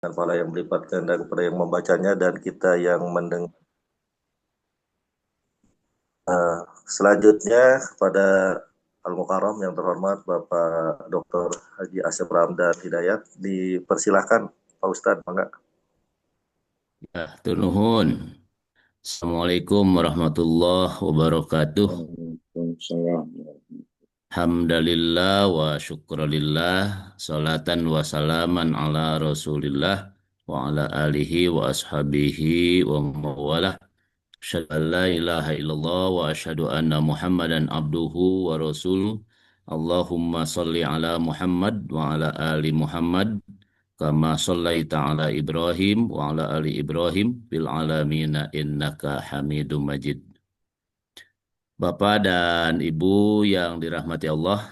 dan pahala yang berlipat ganda kepada yang membacanya dan kita yang mendengar. Selanjutnya kepada Al-Mukarram yang terhormat Bapak Dr. Haji Asep Ramdan Hidayat, dipersilahkan Pak Ustadz, Bangga. Ya, turnuhun. Assalamualaikum warahmatullahi wabarakatuh. Waalaikumsalam. Hamdalillah wa syukralillah. Salatan wa salaman ala rasulillah wa ala alihi wa ashabihi wa mawalah. Asyhadu an la ilaha illallah wa asyhadu anna Muhammadan abduhu wa rasuluh. Allahumma salli ala Muhammad wa ala ali Muhammad kama shallaita ala Ibrahim wa ala ali Ibrahim fil alamina innaka Hamidum Majid. Bapak dan Ibu yang dirahmati Allah,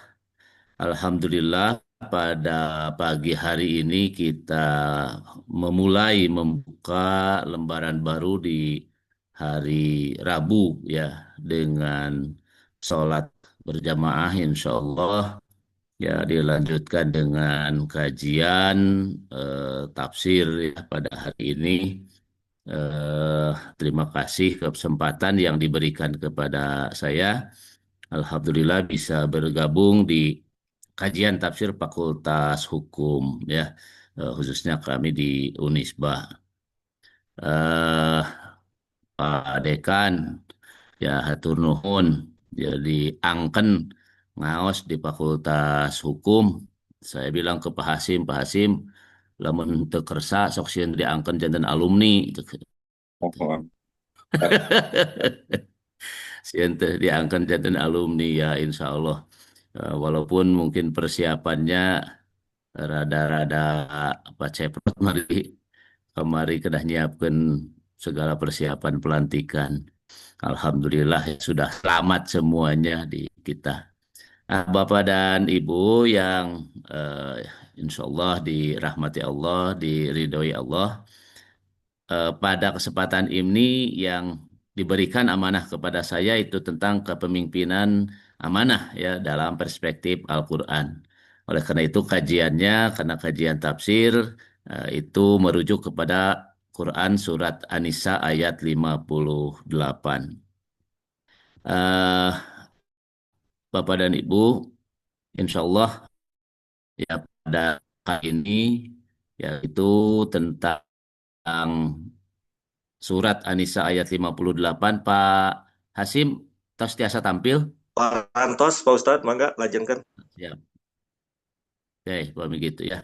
Alhamdulillah pada pagi hari ini kita memulai membuka lembaran baru di hari Rabu ya dengan sholat berjamaah insya Allah ya dilanjutkan dengan kajian tafsir ya, pada hari ini. Eh, Terima kasih kesempatan yang diberikan kepada saya. Alhamdulillah bisa bergabung di kajian tafsir Fakultas Hukum ya, khususnya kami di Unisba. Eh, Pak Dekan ya hatur nuhun jadi angken ngaos di Fakultas Hukum. Saya bilang ke Pak Hasim, Pak Hasim, lamun teu kersa sok sieun diangken janten alumni. Sieun teh diangken janten alumni ya insya Allah. Walaupun mungkin persiapannya rada-rada apa cepet mari kemari kedah nyiapkan segala persiapan pelantikan. Alhamdulillah ya, sudah selamat semuanya di kita. Bapak dan Ibu yang insya Allah dirahmati Allah, diridhoi Allah, pada kesempatan ini yang diberikan amanah kepada saya itu tentang kepemimpinan amanah ya dalam perspektif Al-Quran. Oleh karena itu kajiannya, karena kajian tafsir itu merujuk kepada Quran surat An-Nisa ayat 58. Eh, Bapak dan Ibu, insya Allah ya pada kali ini yaitu tentang surat An-Nisa ayat 58. Pak Hasim tos tiasa tampil. Pak Antos, Pak Ustadz, Bangga, lajengkan. Siap. Oke, Pak begitu ya.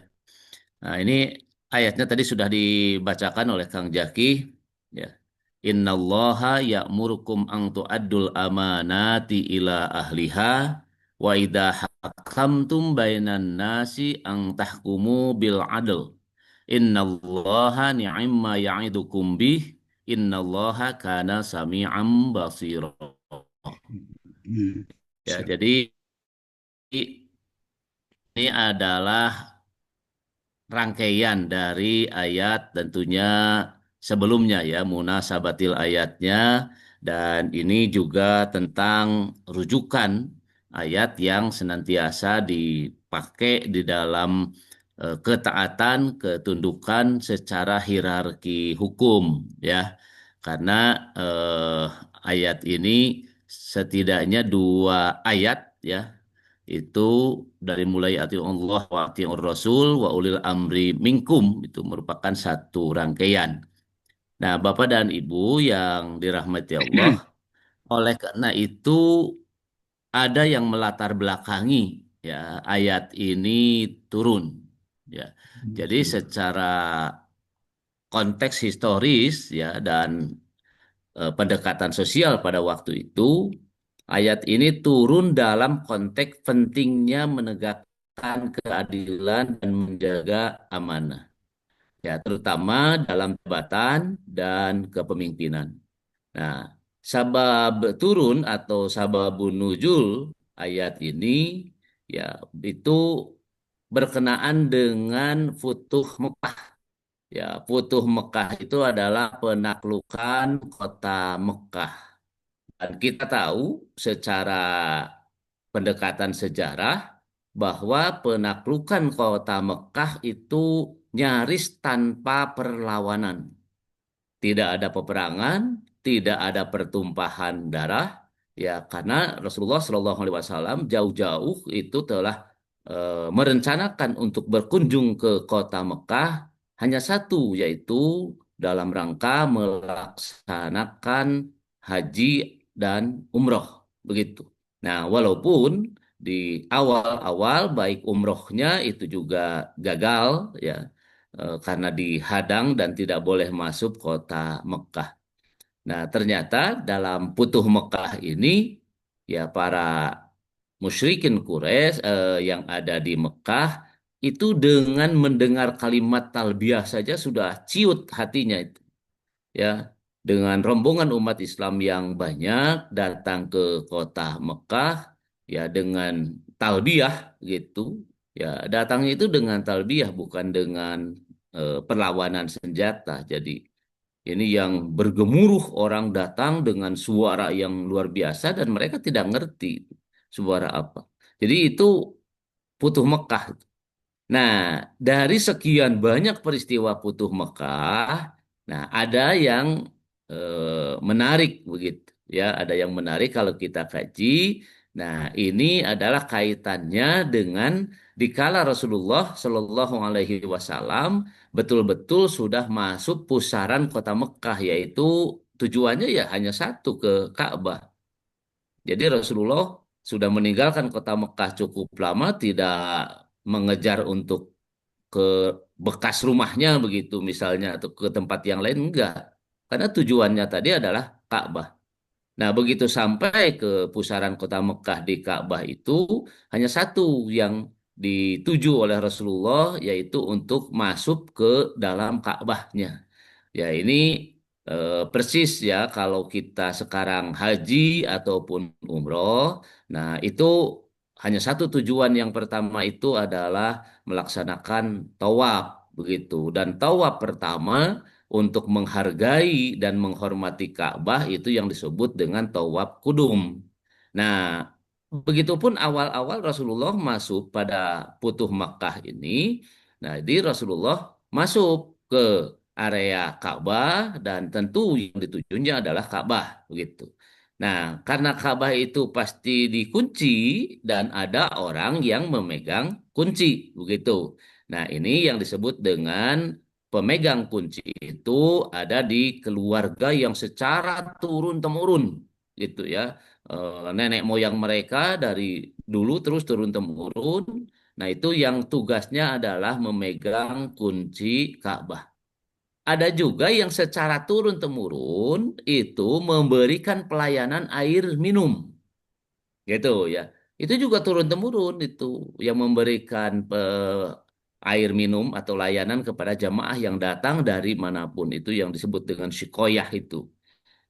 Nah, ini ayatnya tadi sudah dibacakan oleh Kang Jaki ya. Innallaha ya'murukum an tu'addul amanati ila ahliha wa idza hakamtum bainan nasi an tahkumu bil adl. Innallaha ni'imma ya'idukum bih. Innallaha kana sami'an basira. Hmm, Ya, siap. jadi ini adalah rangkaian dari ayat tentunya sebelumnya ya munasabatil ayatnya dan ini juga tentang rujukan ayat yang senantiasa dipakai di dalam ketaatan ketundukan secara hierarki hukum ya karena eh, ayat ini setidaknya dua ayat ya itu dari mulai ati Allah wa ati Rasul wa ulil amri minkum itu merupakan satu rangkaian. Nah, Bapak dan Ibu yang dirahmati Allah, oleh karena itu ada yang melatar belakangi ya ayat ini turun ya. Jadi secara konteks historis ya dan pendekatan sosial pada waktu itu ayat ini turun dalam konteks pentingnya menegakkan keadilan dan menjaga amanah, ya, terutama dalam jabatan dan kepemimpinan. Nah, sabab turun atau sababun nuzul ayat ini, ya, itu berkenaan dengan Futuh Mekah. Ya, Futuh Mekah itu adalah penaklukan kota Mekah. Dan kita tahu secara pendekatan sejarah bahwa penaklukan kota Mekah itu nyaris tanpa perlawanan. Tidak ada peperangan, tidak ada pertumpahan darah, ya karena Rasulullah Shallallahu Alaihi Wasallam jauh-jauh itu telah merencanakan untuk berkunjung ke kota Mekah hanya satu, yaitu dalam rangka melaksanakan haji dan umroh, begitu. Nah, walaupun di awal-awal baik umrohnya itu juga gagal, ya karena dihadang dan tidak boleh masuk kota Mekah. Nah, ternyata dalam Futuh Mekah ini ya para musyrikin Quraisy yang ada di Mekah itu dengan mendengar kalimat talbiyah saja sudah ciut hatinya itu, ya, dengan rombongan umat Islam yang banyak datang ke kota Mekah ya dengan talbiyah gitu, ya datangnya itu dengan talbiyah bukan dengan perlawanan senjata. Jadi ini yang bergemuruh, orang datang dengan suara yang luar biasa dan mereka tidak ngerti suara apa. Jadi itu Futuh Mekah. Nah, dari sekian banyak peristiwa Futuh Mekah, nah ada yang menarik begitu, ya, ada yang menarik kalau kita kaji. Nah, ini adalah kaitannya dengan dikala Rasulullah Shallallahu Alaihi Wasallam betul-betul sudah masuk pusaran kota Mekah, yaitu tujuannya ya hanya satu, ke Ka'bah. Jadi Rasulullah sudah meninggalkan kota Mekah cukup lama, tidak mengejar untuk ke bekas rumahnya begitu misalnya atau ke tempat yang lain, enggak. Karena tujuannya tadi adalah Ka'bah. Nah, begitu sampai ke pusaran kota Mekah di Ka'bah itu hanya satu yang dituju oleh Rasulullah, yaitu untuk masuk ke dalam Ka'bahnya. Ya, ini persis ya kalau kita sekarang haji ataupun umroh. Nah, itu hanya satu tujuan. Yang pertama itu adalah melaksanakan tawaf begitu. Dan tawaf pertama untuk menghargai dan menghormati Ka'bah itu yang disebut dengan tawaf kudum. Nah, begitupun awal-awal Rasulullah masuk pada Futuh Makkah ini. Nah, di Rasulullah masuk ke area Ka'bah dan tentu yang ditujunya adalah Ka'bah begitu. Nah, karena Ka'bah itu pasti dikunci dan ada orang yang memegang kunci begitu. Nah, ini yang disebut dengan pemegang kunci itu ada di keluarga yang secara turun-temurun gitu ya. Nenek moyang mereka dari dulu terus turun-temurun. Nah, itu yang tugasnya adalah memegang kunci Ka'bah. Ada juga yang secara turun-temurun itu memberikan pelayanan air minum, gitu ya. Itu juga turun-temurun itu yang memberikan air minum atau layanan kepada jamaah yang datang dari manapun, itu yang disebut dengan syikoyah itu.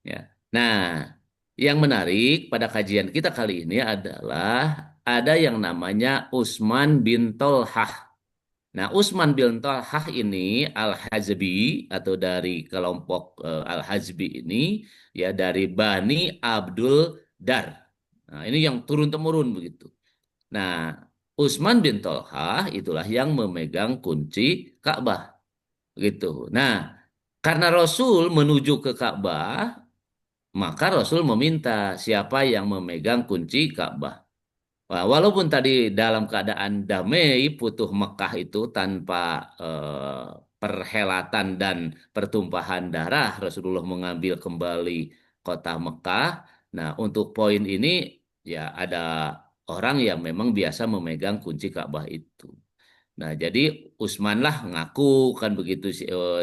Ya. Nah, yang menarik pada kajian kita kali ini adalah ada yang namanya Utsman bin Tolhah. Nah, Utsman bin Tolhah ini Al-Hazbi atau dari kelompok Al-Hazbi ini ya dari Bani Abdul Dar. Nah, ini yang turun-temurun begitu. Nah, Utsman bin Tolhah itulah yang memegang kunci Ka'bah begitu. Nah, karena Rasul menuju ke Ka'bah, maka Rasul meminta siapa yang memegang kunci Ka'bah. Walaupun tadi dalam keadaan damai Futuh Mekah itu tanpa perhelatan dan pertumpahan darah, Rasulullah mengambil kembali kota Mekah. Nah, untuk poin ini ya ada orang yang memang biasa memegang kunci Ka'bah itu. Nah, jadi Utsman lah ngaku kan begitu,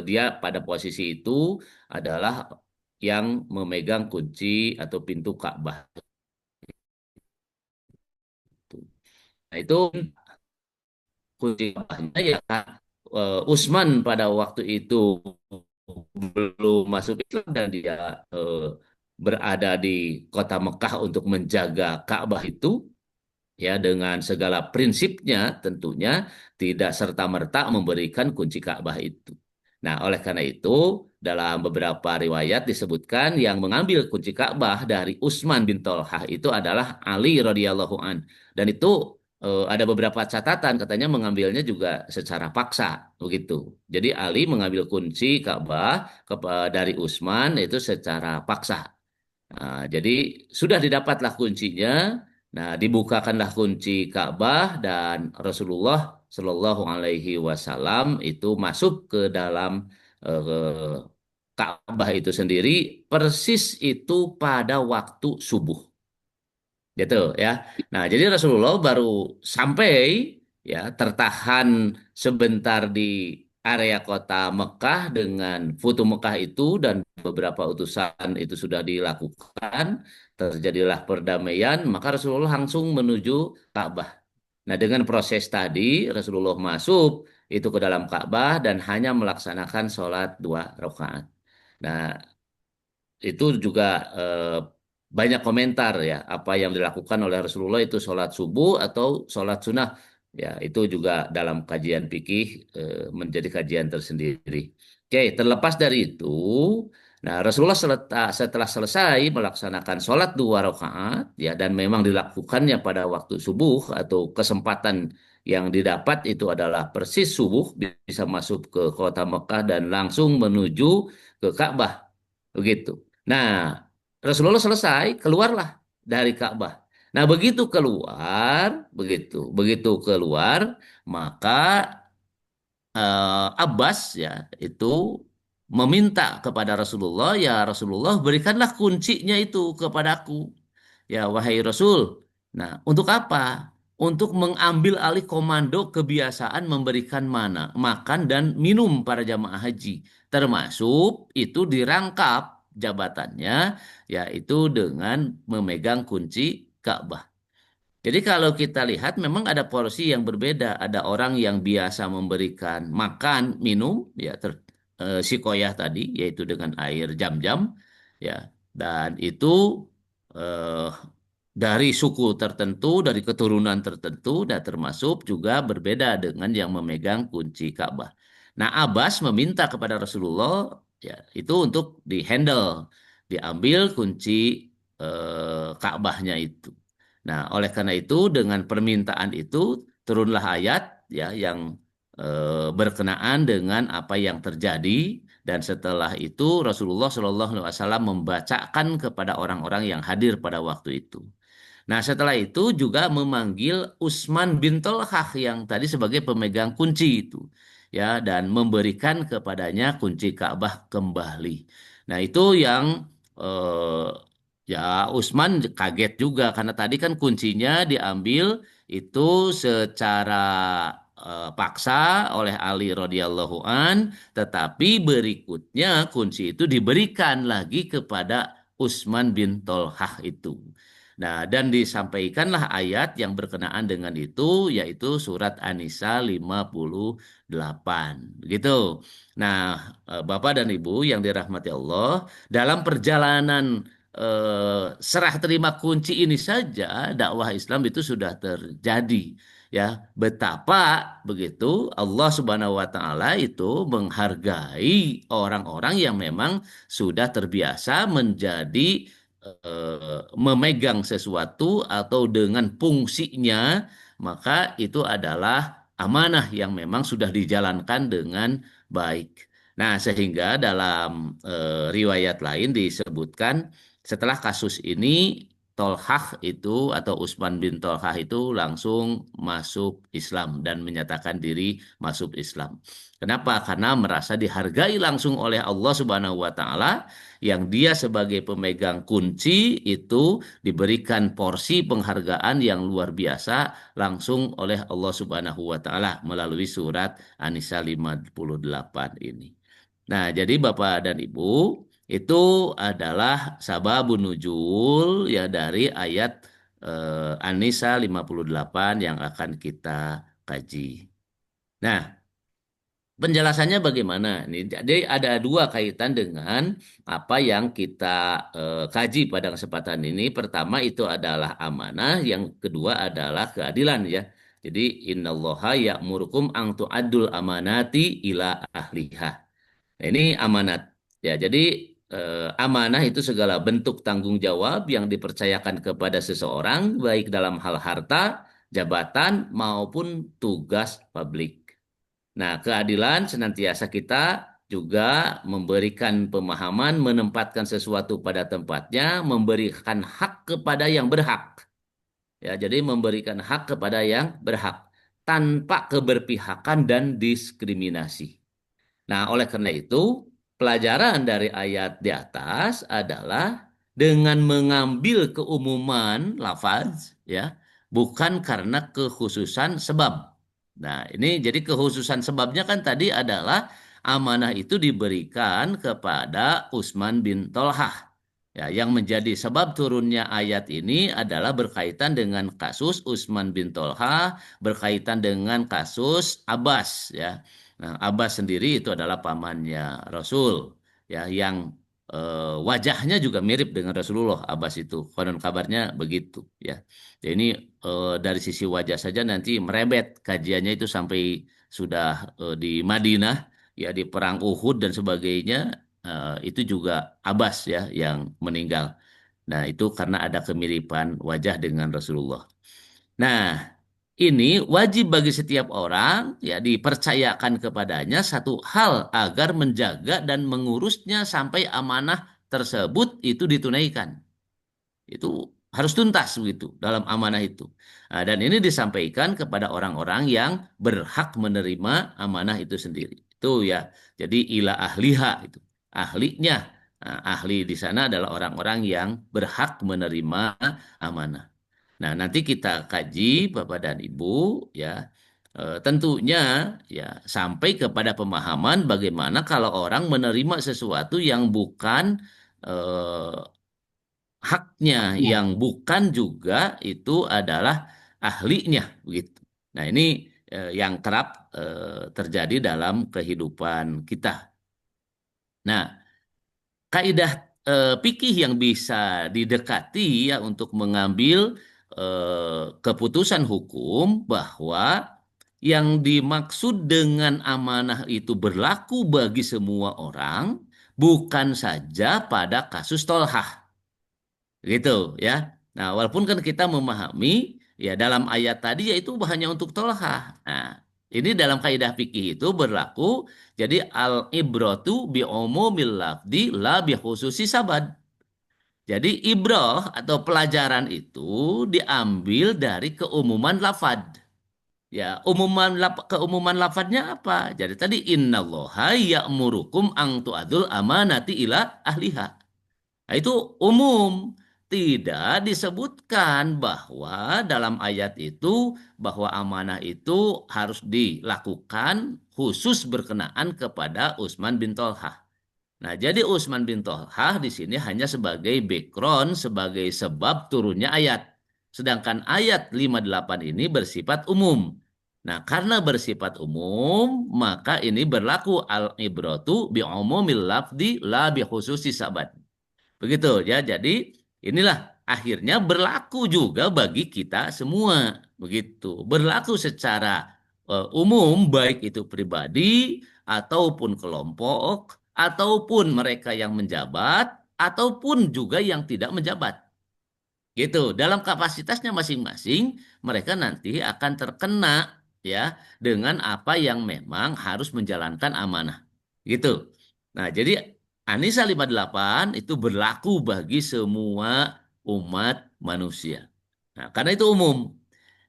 dia pada posisi itu adalah yang memegang kunci atau pintu Ka'bah. Nah, itu kunci Ka'bahnya ya Utsman pada waktu itu belum masuk Islam dan dia eh, berada di kota Mekah untuk menjaga Ka'bah itu, ya dengan segala prinsipnya tentunya tidak serta-merta memberikan kunci Ka'bah itu. Nah, oleh karena itu dalam beberapa riwayat disebutkan yang mengambil kunci Ka'bah dari Utsman bin Tolhah itu adalah Ali radhiyallahu an, dan itu ada beberapa catatan katanya mengambilnya juga secara paksa begitu. Jadi Ali mengambil kunci Ka'bah dari Utsman itu secara paksa. Nah, jadi sudah didapatlah kuncinya. Nah, dibukakanlah kunci Ka'bah dan Rasulullah Shallallahu Alaihi Wasallam itu masuk ke dalam Ka'bah itu sendiri persis itu pada waktu subuh. Gitu ya. Nah, jadi Rasulullah baru sampai ya tertahan sebentar di area kota Mekah dengan Futu Mekah itu dan beberapa utusan itu sudah dilakukan, terjadilah perdamaian, maka Rasulullah langsung menuju Ka'bah. Nah, dengan proses tadi Rasulullah masuk itu ke dalam Ka'bah dan hanya melaksanakan sholat 2 rakaat. Nah, itu juga banyak komentar ya apa yang dilakukan oleh Rasulullah itu sholat subuh atau sholat sunnah ya itu juga dalam kajian fikih menjadi kajian tersendiri. Oke, terlepas dari itu, nah Rasulullah setelah selesai melaksanakan sholat 2 rakaat ya dan memang dilakukannya pada waktu subuh atau kesempatan yang didapat itu adalah persis subuh bisa masuk ke kota Mekah dan langsung menuju ke Ka'bah begitu. Nah, Rasulullah selesai, keluarlah dari Ka'bah. Nah, begitu keluar, maka Abbas ya itu meminta kepada Rasulullah, ya Rasulullah berikanlah kuncinya itu kepadaku. Ya, wahai Rasul. Nah, untuk apa? Untuk mengambil alih komando kebiasaan memberikan makan dan minum para jamaah haji. Termasuk itu dirangkap jabatannya, yaitu dengan memegang kunci Ka'bah. Jadi kalau kita lihat memang ada porsi yang berbeda. Ada orang yang biasa memberikan makan, minum, ya sikoyah tadi, yaitu dengan air jam-jam, ya. Dan itu eh, dari suku tertentu, dari keturunan tertentu, dan termasuk juga berbeda dengan yang memegang kunci Ka'bah. Nah, Abbas meminta kepada Rasulullah, ya, itu untuk dihandle, diambil kunci Ka'bahnya itu. Nah, oleh karena itu dengan permintaan itu turunlah ayat ya yang berkenaan dengan apa yang terjadi dan setelah itu Rasulullah Shallallahu Alaihi Wasallam membacakan kepada orang-orang yang hadir pada waktu itu. Nah, setelah itu juga memanggil Utsman bin Tolhah yang tadi sebagai pemegang kunci itu ya dan memberikan kepadanya kunci Ka'bah kembali. Nah, itu yang eh, ya Utsman kaget juga karena tadi kan kuncinya diambil itu secara paksa oleh Ali radhiyallahu an, tetapi berikutnya kunci itu diberikan lagi kepada Utsman bin Tolhah itu. Nah, dan disampaikanlah ayat yang berkenaan dengan itu, yaitu surat An-Nisa 58. Begitu. Nah, Bapak dan Ibu yang dirahmati Allah, dalam perjalanan serah terima kunci ini saja, dakwah Islam itu sudah terjadi. Ya, betapa begitu Allah Subhanahu wa taala itu menghargai orang-orang yang memang sudah terbiasa menjadi memegang sesuatu atau dengan fungsinya, maka itu adalah amanah yang memang sudah dijalankan dengan baik. Nah, sehingga dalam riwayat lain disebutkan setelah kasus ini Tolhah itu atau Utsman bin Tolhah itu langsung masuk Islam dan menyatakan diri masuk Islam. Kenapa? Karena merasa dihargai langsung oleh Allah Subhanahu wa taala yang dia sebagai pemegang kunci itu diberikan porsi penghargaan yang luar biasa langsung oleh Allah Subhanahu wa taala melalui surat An-Nisa 58 ini. Nah, jadi Bapak dan Ibu, itu adalah sababun nuzul ya dari ayat An-Nisa 58 yang akan kita kaji. Nah, penjelasannya bagaimana? Jadi ada dua kaitan dengan apa yang kita kaji pada kesempatan ini. Pertama itu adalah amanah, yang kedua adalah keadilan ya. Jadi innallaha ya'murukum an tu'addul amanati ila ahliha. Nah, ini amanat. Ya, jadi amanah itu segala bentuk tanggung jawab yang dipercayakan kepada seseorang baik dalam hal harta jabatan maupun tugas publik. Nah, keadilan senantiasa kita juga memberikan pemahaman, menempatkan sesuatu pada tempatnya, memberikan hak kepada yang berhak. Ya, jadi memberikan hak kepada yang berhak tanpa keberpihakan dan diskriminasi. Nah, oleh karena itu, pelajaran dari ayat di atas adalah dengan mengambil keumuman lafaz, ya, bukan karena kekhususan sebab. Nah, ini jadi kekhususan sebabnya kan tadi adalah amanah itu diberikan kepada Utsman bin Tolhah. Ya, yang menjadi sebab turunnya ayat ini adalah berkaitan dengan kasus Utsman bin Tolhah, berkaitan dengan kasus Abbas, ya. Nah, Abbas sendiri itu adalah pamannya Rasul, ya, yang wajahnya juga mirip dengan Rasulullah. Abbas itu konon kabarnya begitu, ya. Jadi ini dari sisi wajah saja nanti merebet kajiannya itu sampai sudah di Madinah, ya, di perang Uhud dan sebagainya, itu juga Abbas, ya, yang meninggal. Nah, itu karena ada kemiripan wajah dengan Rasulullah. Nah, ini wajib bagi setiap orang, ya, dipercayakan kepadanya satu hal agar menjaga dan mengurusnya sampai amanah tersebut itu ditunaikan. Itu harus tuntas begitu dalam amanah itu. Nah, dan ini disampaikan kepada orang-orang yang berhak menerima amanah itu sendiri. Itu, ya. Jadi ila ahliha itu. Ahlinya. Nah, ahli di sana adalah orang-orang yang berhak menerima amanah. Nah, nanti kita kaji Bapak dan Ibu, ya. Tentunya, ya, sampai kepada pemahaman bagaimana kalau orang menerima sesuatu yang bukan eh, haknya, haknya. yang bukan juga itu adalah ahlinya begitu. Nah, ini yang kerap terjadi dalam kehidupan kita. Nah, kaidah fikih yang bisa didekati, ya, untuk mengambil keputusan hukum bahwa yang dimaksud dengan amanah itu berlaku bagi semua orang, bukan saja pada kasus tolhah. Gitu, ya. Nah, walaupun kan kita memahami, ya, dalam ayat tadi yaitu hanya untuk tolhah. Nah, ini dalam kaidah fikih itu berlaku, jadi al ibratu bi umumil lafdi la bi khususi sabad. Jadi ibrah atau pelajaran itu diambil dari keumuman lafad. Ya, keumuman lafadznya apa? Jadi tadi innallaha ya'murukum ang tu'adul amanati ila ahliha. Nah, itu umum. Tidak disebutkan bahwa dalam ayat itu bahwa amanah itu harus dilakukan khusus berkenaan kepada Utsman bin Tolhah. Nah, jadi Utsman bin Tolhah di sini hanya sebagai background, sebagai sebab turunnya ayat. Sedangkan ayat 58 ini bersifat umum. Nah, karena bersifat umum, maka ini berlaku al-ibratu bi umumil lafdi la bi khususi sabad. Begitu, ya. Jadi inilah akhirnya berlaku juga bagi kita semua. Begitu. Berlaku secara umum baik itu pribadi ataupun kelompok ataupun mereka yang menjabat ataupun juga yang tidak menjabat. Gitu. Dalam kapasitasnya masing-masing, mereka nanti akan terkena, ya, dengan apa yang memang harus menjalankan amanah. Gitu. Nah, jadi Anisa 58 itu berlaku bagi semua umat manusia. Nah, karena itu umum.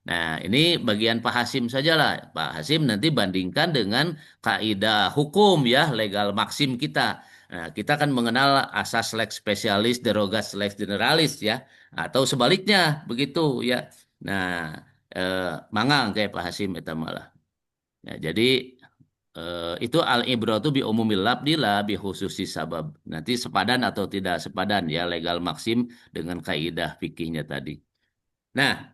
Nah, ini bagian Pak Hasim sajalah. Pak Hasim nanti bandingkan dengan kaidah hukum, ya, legal maksim kita. Nah, kita kan mengenal asas lex specialis, derogat lex generalis, ya, atau sebaliknya begitu, ya. Nah, mangang kayak Pak Hasim itu malah. Ya, jadi itu al ibratu bi umumil labdi la bi khususi sabab. Nanti sepadan atau tidak sepadan, ya, legal maksim dengan kaidah fikihnya tadi. Nah,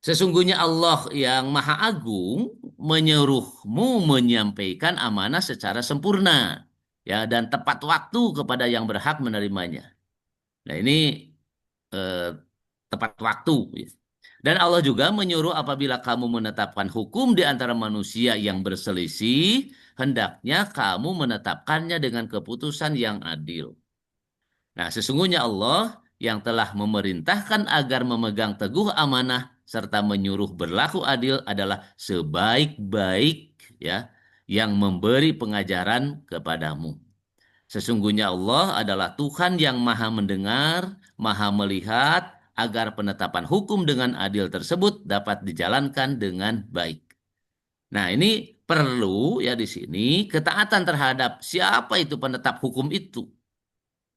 sesungguhnya Allah yang Maha Agung menyuruhmu menyampaikan amanah secara sempurna, ya, dan tepat waktu kepada yang berhak menerimanya. Nah, ini eh, tepat waktu, ya. Dan Allah juga menyuruh apabila kamu menetapkan hukum di antara manusia yang berselisih, hendaknya kamu menetapkannya dengan keputusan yang adil. Nah, sesungguhnya Allah yang telah memerintahkan agar memegang teguh amanah serta menyuruh berlaku adil adalah sebaik-baik ya yang memberi pengajaran kepadamu. Sesungguhnya Allah adalah Tuhan yang maha mendengar, maha melihat, agar penetapan hukum dengan adil tersebut dapat dijalankan dengan baik. Nah, ini perlu ya di sini ketaatan terhadap siapa itu penetap hukum itu.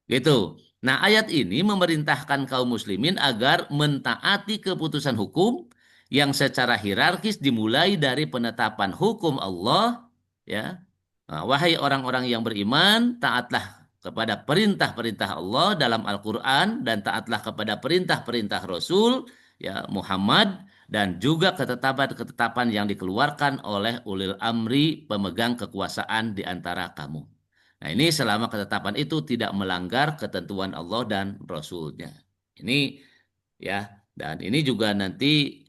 Gitu. Nah, ayat ini memerintahkan kaum muslimin agar mentaati keputusan hukum yang secara hierarkis dimulai dari penetapan hukum Allah, ya. Nah, wahai orang-orang yang beriman, taatlah kepada perintah-perintah Allah dalam Al-Qur'an dan taatlah kepada perintah-perintah Rasul ya Muhammad dan juga ketetapan-ketetapan yang dikeluarkan oleh ulil amri pemegang kekuasaan di antara kamu. Nah, ini selama ketetapan itu tidak melanggar ketentuan Allah dan Rasul-Nya. Ini ya, dan ini juga nanti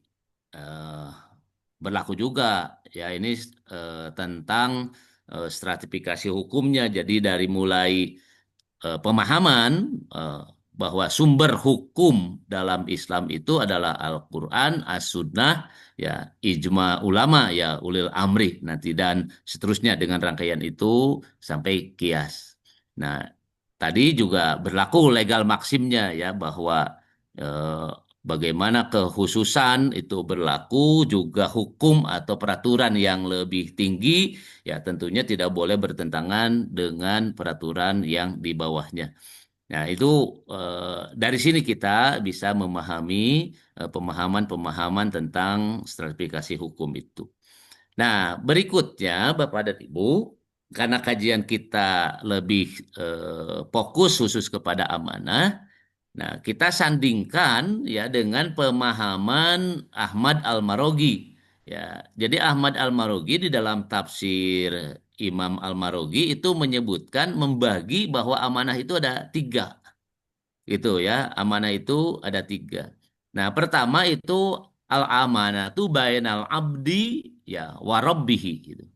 eh, berlaku juga ya ini tentang stratifikasi hukumnya. Jadi dari mulai pemahaman eh, bahwa sumber hukum dalam Islam itu adalah Al-Quran, As-Sunnah, ya ijma ulama, ya ulil amri nanti dan seterusnya dengan rangkaian itu sampai kias. Nah, tadi juga berlaku legal maksimnya ya bahwa eh, bagaimana kekhususan itu berlaku juga hukum atau peraturan yang lebih tinggi ya tentunya tidak boleh bertentangan dengan peraturan yang di bawahnya. Nah, itu dari sini kita bisa memahami pemahaman-pemahaman tentang stratifikasi hukum itu. Nah, berikutnya Bapak dan Ibu, karena kajian kita lebih fokus khusus kepada amanah, nah, kita sandingkan ya dengan pemahaman Ahmad Al-Marogi. Ya, jadi Ahmad Al-Marogi di dalam tafsir Imam Al-Marogi itu menyebutkan membagi bahwa amanah itu ada tiga, gitu ya. Amanah itu ada tiga. Nah, pertama itu al-amanah itu bainal abdi ya warobbihi gitu.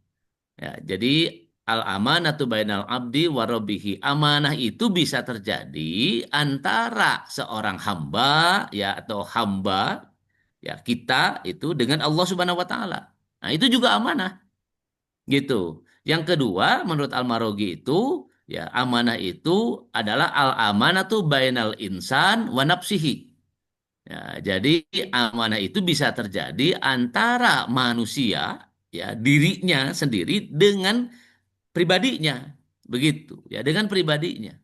Ya, jadi al-amanatu bainal abdi wa rabbihi. Amanah itu bisa terjadi antara seorang hamba ya atau hamba ya kita itu dengan Allah Subhanahu wa taala. Nah, itu juga amanah gitu. Yang kedua, menurut Al-Marogi itu ya amanah itu adalah al-amanatu bainal insan wa nafsihi. Ya, jadi amanah itu bisa terjadi antara manusia ya dirinya sendiri dengan pribadinya begitu ya dengan pribadinya.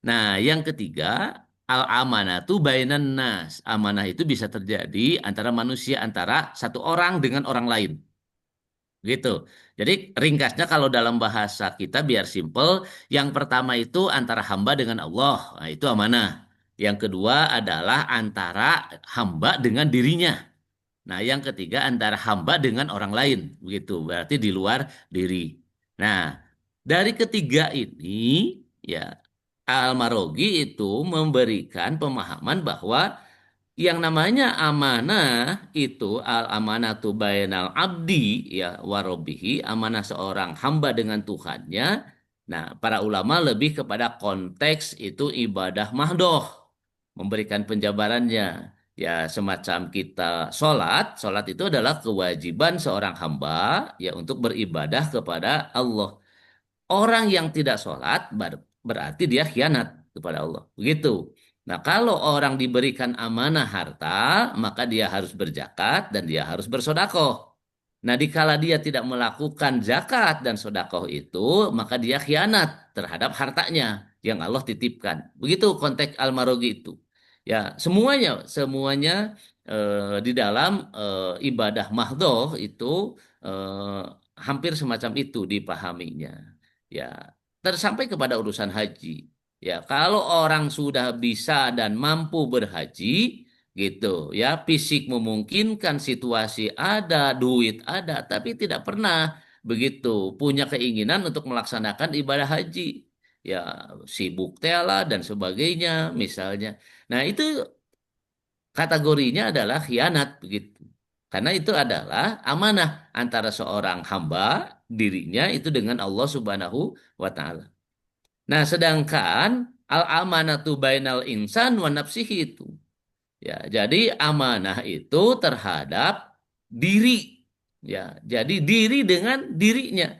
Nah, yang ketiga al amanatu bainan nas. Amanah itu bisa terjadi antara manusia antara satu orang dengan orang lain. Gitu. Jadi ringkasnya kalau dalam bahasa kita biar simple, yang pertama itu antara hamba dengan Allah. Nah, itu amanah. Yang kedua adalah antara hamba dengan dirinya. Nah, yang ketiga antara hamba dengan orang lain, begitu. Berarti di luar diri. Nah, dari ketiga ini, ya, Al-Marogi itu memberikan pemahaman bahwa yang namanya amanah itu al-amanatu bainal abdi ya warobihi, amanah seorang hamba dengan Tuhannya. Nah, para ulama lebih kepada konteks itu ibadah mahdoh, memberikan penjabarannya. Ya, semacam kita sholat itu adalah kewajiban seorang hamba ya untuk beribadah kepada Allah. Orang yang tidak sholat berarti dia khianat kepada Allah. Begitu. Nah, kalau orang diberikan amanah harta, maka dia harus berzakat dan dia harus bersodakoh. Nah, dikala dia tidak melakukan zakat dan sodakoh itu, maka dia khianat terhadap hartanya yang Allah titipkan. Begitu konteks Al-Marogi itu. Ya, semuanya di dalam ibadah mahdoh itu eh, hampir semacam itu dipahaminya. Ya, tersampai kepada urusan haji. Ya, kalau orang sudah bisa dan mampu berhaji, gitu ya, fisik memungkinkan, situasi ada, duit ada, tapi tidak pernah begitu punya keinginan untuk melaksanakan ibadah haji. Ya, sibuk tela dan sebagainya, misalnya. Nah, itu kategorinya adalah khianat begitu. Karena itu adalah amanah antara seorang hamba dirinya itu dengan Allah Subhanahu wa taala. Nah, sedangkan al-amanatu bainal insan wa nafsihi itu. Ya, jadi amanah itu terhadap diri. Ya, jadi diri dengan dirinya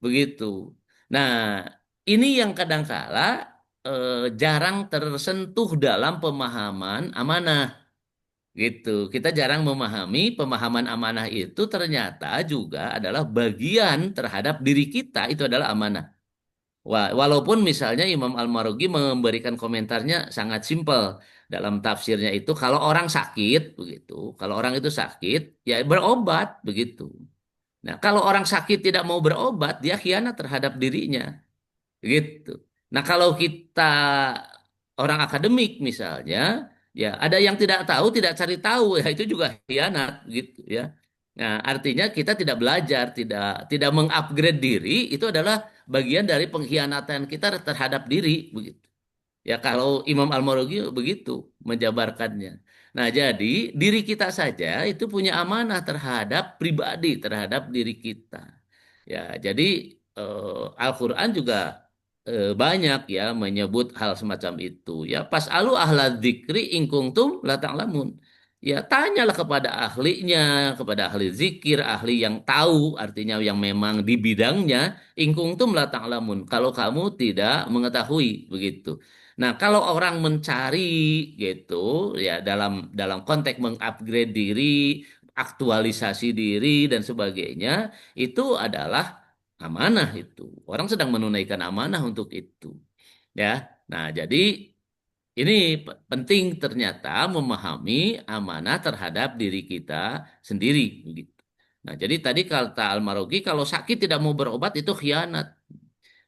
begitu. Nah, ini yang kadangkala jarang tersentuh dalam pemahaman amanah gitu. Kita jarang memahami pemahaman amanah itu ternyata juga adalah bagian terhadap diri kita itu adalah amanah. Walaupun misalnya Imam Al-Marugi memberikan komentarnya sangat simpel dalam tafsirnya itu kalau orang sakit begitu, kalau orang itu sakit ya berobat begitu. Nah, kalau orang sakit tidak mau berobat, dia khianat terhadap dirinya gitu. Nah, kalau kita orang akademik misalnya, ya ada yang tidak tahu, tidak cari tahu, ya itu juga khianat gitu ya. Nah, artinya kita tidak belajar, tidak mengupgrade diri, itu adalah bagian dari pengkhianatan kita terhadap diri begitu. Ya kalau Imam Al-Mawardi begitu menjabarkannya. Nah, jadi diri kita saja itu punya amanah terhadap pribadi, terhadap diri kita. Ya, jadi Al-Quran juga banyak ya menyebut hal semacam itu. Ya, pas'alu ahla dzikri in kuntum la ta'lamun. Ya, tanyalah kepada ahlinya, kepada ahli zikir, ahli yang tahu, artinya yang memang di bidangnya, in kuntum la ta'lamun. Kalau kamu tidak mengetahui begitu. Nah, kalau orang mencari gitu ya dalam dalam konteks mengupgrade diri, aktualisasi diri dan sebagainya, itu adalah amanah itu. Orang sedang menunaikan amanah untuk itu. Ya. Nah, jadi ini penting ternyata memahami amanah terhadap diri kita sendiri gitu. Nah, jadi tadi kata Almarogi kalau sakit tidak mau berobat itu khianat.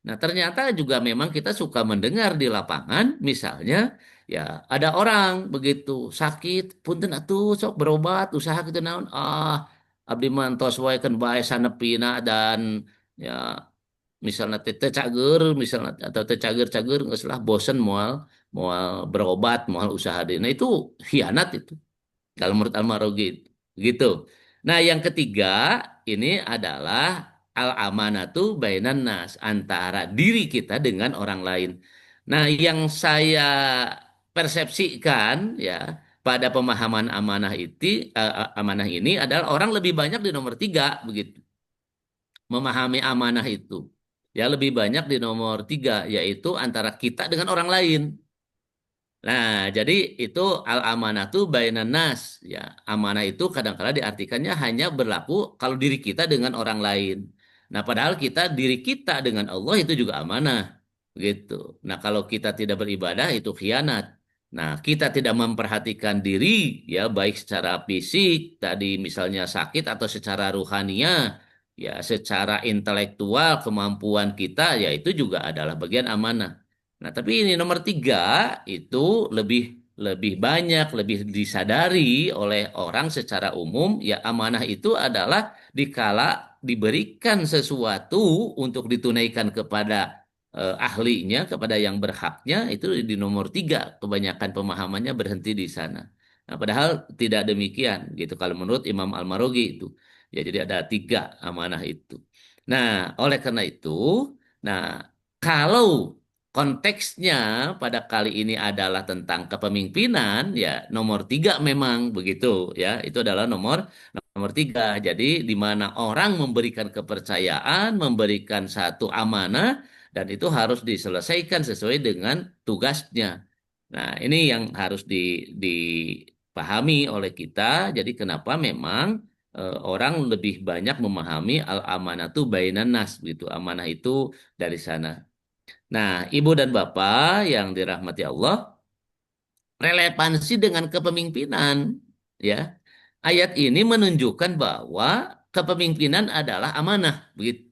Nah, ternyata juga memang kita suka mendengar di lapangan, misalnya, ya ada orang begitu sakit, punten atuh sok berobat, usaha gitu naon, abdi mantos wae kan bae sanepina dan ya misalnya teh cager, misalnya atau teh cager-cager nggak salah bosen mual mual berobat, mual usaha deh. Nah, itu khianat itu kalau menurut Al-Marogi gitu. Nah, yang ketiga ini adalah al-amanatu bainan nas antara diri kita dengan orang lain. Nah, yang saya persepsikan ya pada pemahaman amanah itu amanah ini adalah orang lebih banyak di nomor tiga begitu memahami amanah itu. Ya lebih banyak di nomor tiga yaitu antara kita dengan orang lain. Nah, jadi itu al-amanah tuh bainan nas. Ya, amanah itu kadang-kala diartikannya hanya berlaku kalau diri kita dengan orang lain. Nah, padahal kita diri kita dengan Allah itu juga amanah. Gitu. Nah, kalau kita tidak beribadah itu khianat. Nah, kita tidak memperhatikan diri ya baik secara fisik, tadi misalnya sakit atau secara ruhania, ya secara intelektual kemampuan kita ya itu juga adalah bagian amanah. Nah, tapi ini nomor tiga itu lebih lebih banyak, lebih disadari oleh orang secara umum. Ya, amanah itu adalah dikala diberikan sesuatu untuk ditunaikan kepada ahlinya, kepada yang berhaknya, itu di nomor tiga. Kebanyakan pemahamannya berhenti di sana. Nah, padahal tidak demikian, gitu. Kalau menurut Imam Al-Marogi itu, ya jadi ada tiga amanah itu. Nah, oleh karena itu, nah kalau konteksnya pada kali ini adalah tentang kepemimpinan, ya nomor tiga memang begitu, ya itu adalah nomor nomor tiga. Jadi di mana orang memberikan kepercayaan, memberikan satu amanah, dan itu harus diselesaikan sesuai dengan tugasnya. Nah, ini yang harus dipahami oleh kita. Jadi kenapa memang orang lebih banyak memahami al-amanatu bainan nas gitu. Amanah itu dari sana. Nah, Ibu dan Bapak yang dirahmati Allah, relevansi dengan kepemimpinan, ya. Ayat ini menunjukkan bahwa kepemimpinan adalah amanah, begitu.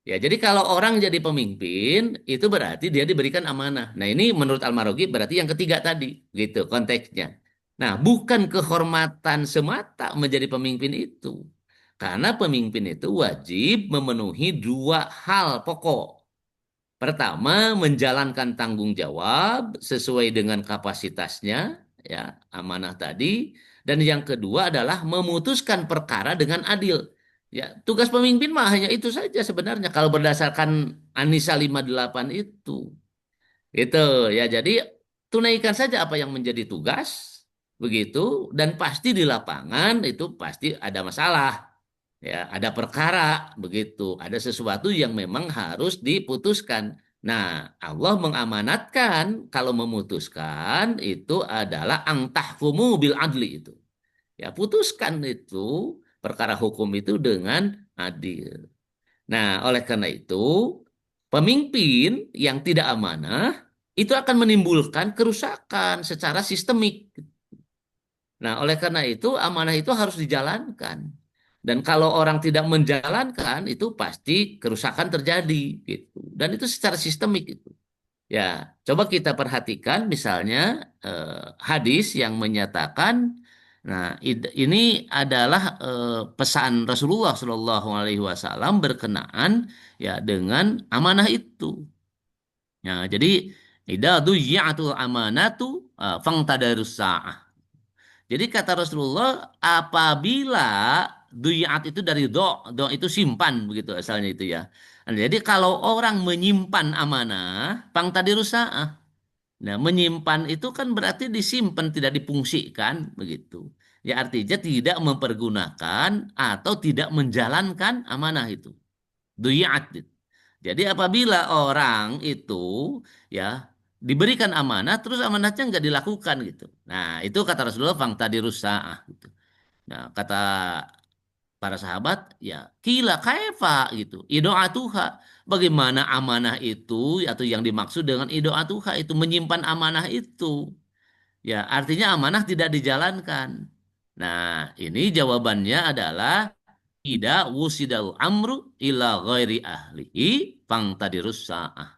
Ya, jadi kalau orang jadi pemimpin, itu berarti dia diberikan amanah. Nah, ini menurut Almarogi berarti yang ketiga tadi, gitu konteksnya. Nah, bukan kehormatan semata menjadi pemimpin itu. Karena pemimpin itu wajib memenuhi dua hal pokok. Pertama, menjalankan tanggung jawab sesuai dengan kapasitasnya, ya, amanah tadi. Dan yang kedua adalah memutuskan perkara dengan adil. Ya, tugas pemimpin mah hanya itu saja sebenarnya kalau berdasarkan Anisa 58 itu. Itu ya, jadi tunaikan saja apa yang menjadi tugas, begitu, dan pasti di lapangan itu pasti ada masalah, ya, ada perkara, begitu, ada sesuatu yang memang harus diputuskan. Nah, Allah mengamanatkan kalau memutuskan itu adalah angtahkumu bil adli itu. Ya, putuskan itu perkara hukum itu dengan adil. Nah, oleh karena itu, pemimpin yang tidak amanah itu akan menimbulkan kerusakan secara sistemik. Nah, oleh karena itu amanah itu harus dijalankan. Dan kalau orang tidak menjalankan itu pasti kerusakan terjadi gitu. Dan itu secara sistemik itu. Ya, coba kita perhatikan misalnya hadis yang menyatakan, nah ini adalah pesan Rasulullah Shallallahu Alaihi Wasallam berkenaan ya dengan amanah itu. Ya, jadi idza duyya'atul amanatu fangtadarus sa'ah. Jadi kata Rasulullah, apabila duyaat itu dari do itu simpan begitu asalnya itu ya. Nah, jadi kalau orang menyimpan amanah, pang tadi rusak. Nah, menyimpan itu kan berarti disimpan, tidak dipungsikan begitu. Ya artinya tidak mempergunakan atau tidak menjalankan amanah itu. Duyaat. Jadi apabila orang itu ya diberikan amanah terus amanahnya nggak dilakukan gitu. Nah, itu kata Rasulullah fang tadi rusak gitu. Nah, kata para sahabat ya kila kaifa gitu. Idoatuha. Bagaimana amanah itu atau yang dimaksud dengan idoatuha itu menyimpan amanah itu. Ya, artinya amanah tidak dijalankan. Nah, ini jawabannya adalah tidak wusidal amru ila ghairi ahlihi fang tadirus sa'ah.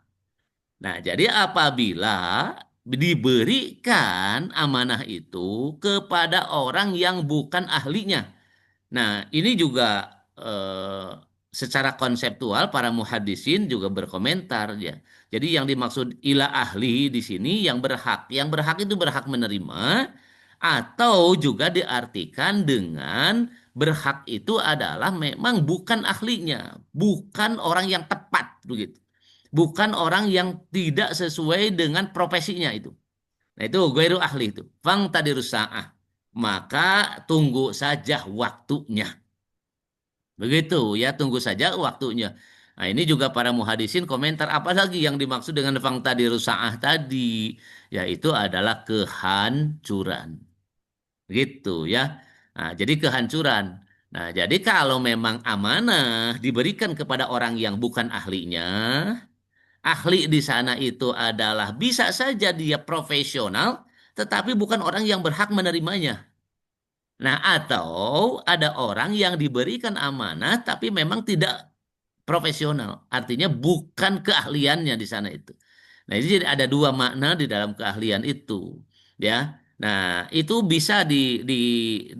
Nah, jadi apabila diberikan amanah itu kepada orang yang bukan ahlinya. Nah, ini juga secara konseptual para muhadisin juga berkomentar ya. Jadi yang dimaksud ila ahli di sini yang berhak. Yang berhak itu berhak menerima atau juga diartikan dengan berhak itu adalah memang bukan ahlinya, bukan orang yang tepat begitu. Bukan orang yang tidak sesuai dengan profesinya itu. Nah, itu ghairu ahli itu. Fang tadirus sa'ah. Maka tunggu saja waktunya. Begitu ya, tunggu saja waktunya. Nah, ini juga para muhadisin komentar apa lagi yang dimaksud dengan fangta dirusaah tadi, yaitu adalah kehancuran. Gitu ya. Nah, jadi kehancuran. Nah, jadi kalau memang amanah diberikan kepada orang yang bukan ahlinya, ahli di sana itu adalah bisa saja dia profesional, tetapi bukan orang yang berhak menerimanya. Nah, atau ada orang yang diberikan amanah tapi memang tidak profesional. Artinya bukan keahliannya di sana itu. Nah, jadi ada dua makna di dalam keahlian itu, ya. Nah, itu bisa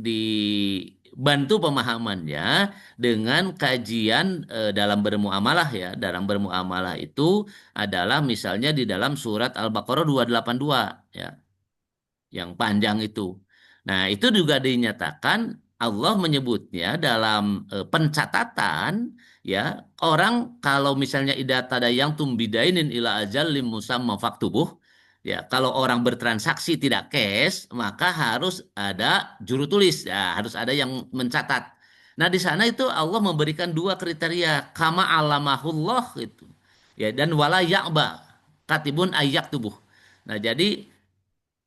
dibantu pemahamannya dengan kajian dalam bermuamalah ya. Dalam bermuamalah itu adalah misalnya di dalam surat Al-Baqarah 282 ya, yang panjang itu. Nah, itu juga dinyatakan Allah menyebutnya dalam pencatatan ya, orang kalau misalnya idza tadayantum bidainin ila ajallim musamma faktubuh, ya, kalau orang bertransaksi tidak cash maka harus ada juru tulis ya, harus ada yang mencatat. Nah, di sana itu Allah memberikan dua kriteria kama alamahullah itu. Ya, dan wala ya'ba katibun ayyak tubuh. Nah, jadi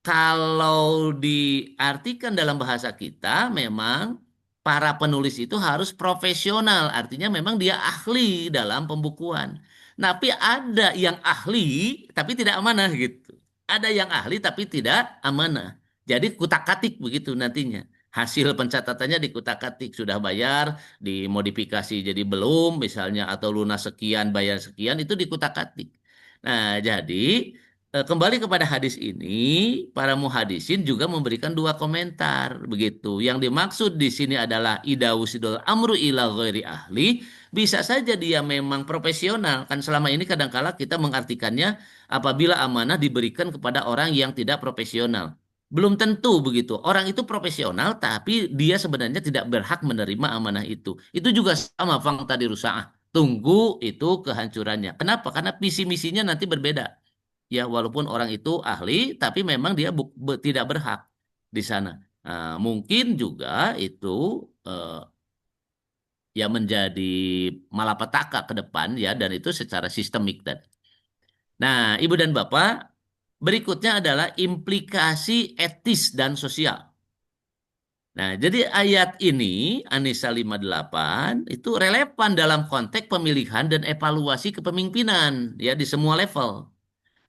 kalau diartikan dalam bahasa kita, memang para penulis itu harus profesional, artinya memang dia ahli dalam pembukuan. Tapi ada yang ahli tapi tidak amanah gitu. Ada yang ahli tapi tidak amanah. Jadi kutak-katik begitu nantinya. Hasil pencatatannya dikutak-katik, sudah bayar, dimodifikasi jadi belum, misalnya atau lunas sekian, bayar sekian, itu dikutak-katik. Nah, jadi kembali kepada hadis ini, para muhadisin juga memberikan dua komentar begitu. Yang dimaksud di sini adalah idausidul amru ila ghairi ahli, bisa saja dia memang profesional. Kan selama ini kadangkala kita mengartikannya apabila amanah diberikan kepada orang yang tidak profesional. Belum tentu begitu. Orang itu profesional tapi dia sebenarnya tidak berhak menerima amanah itu. Itu juga sama fang tadi rusaah. Tunggu itu kehancurannya. Kenapa? Karena visi misinya nanti berbeda. Ya, walaupun orang itu ahli, tapi memang dia tidak berhak. di sana. Nah, mungkin juga itu eh, ya menjadi malapetaka ke depan ya, dan itu secara sistemik tadi. Nah, Ibu dan Bapak, berikutnya adalah implikasi etis dan sosial. Nah, jadi ayat ini, An-Nisa 58, itu relevan dalam konteks pemilihan dan evaluasi kepemimpinan ya di semua level.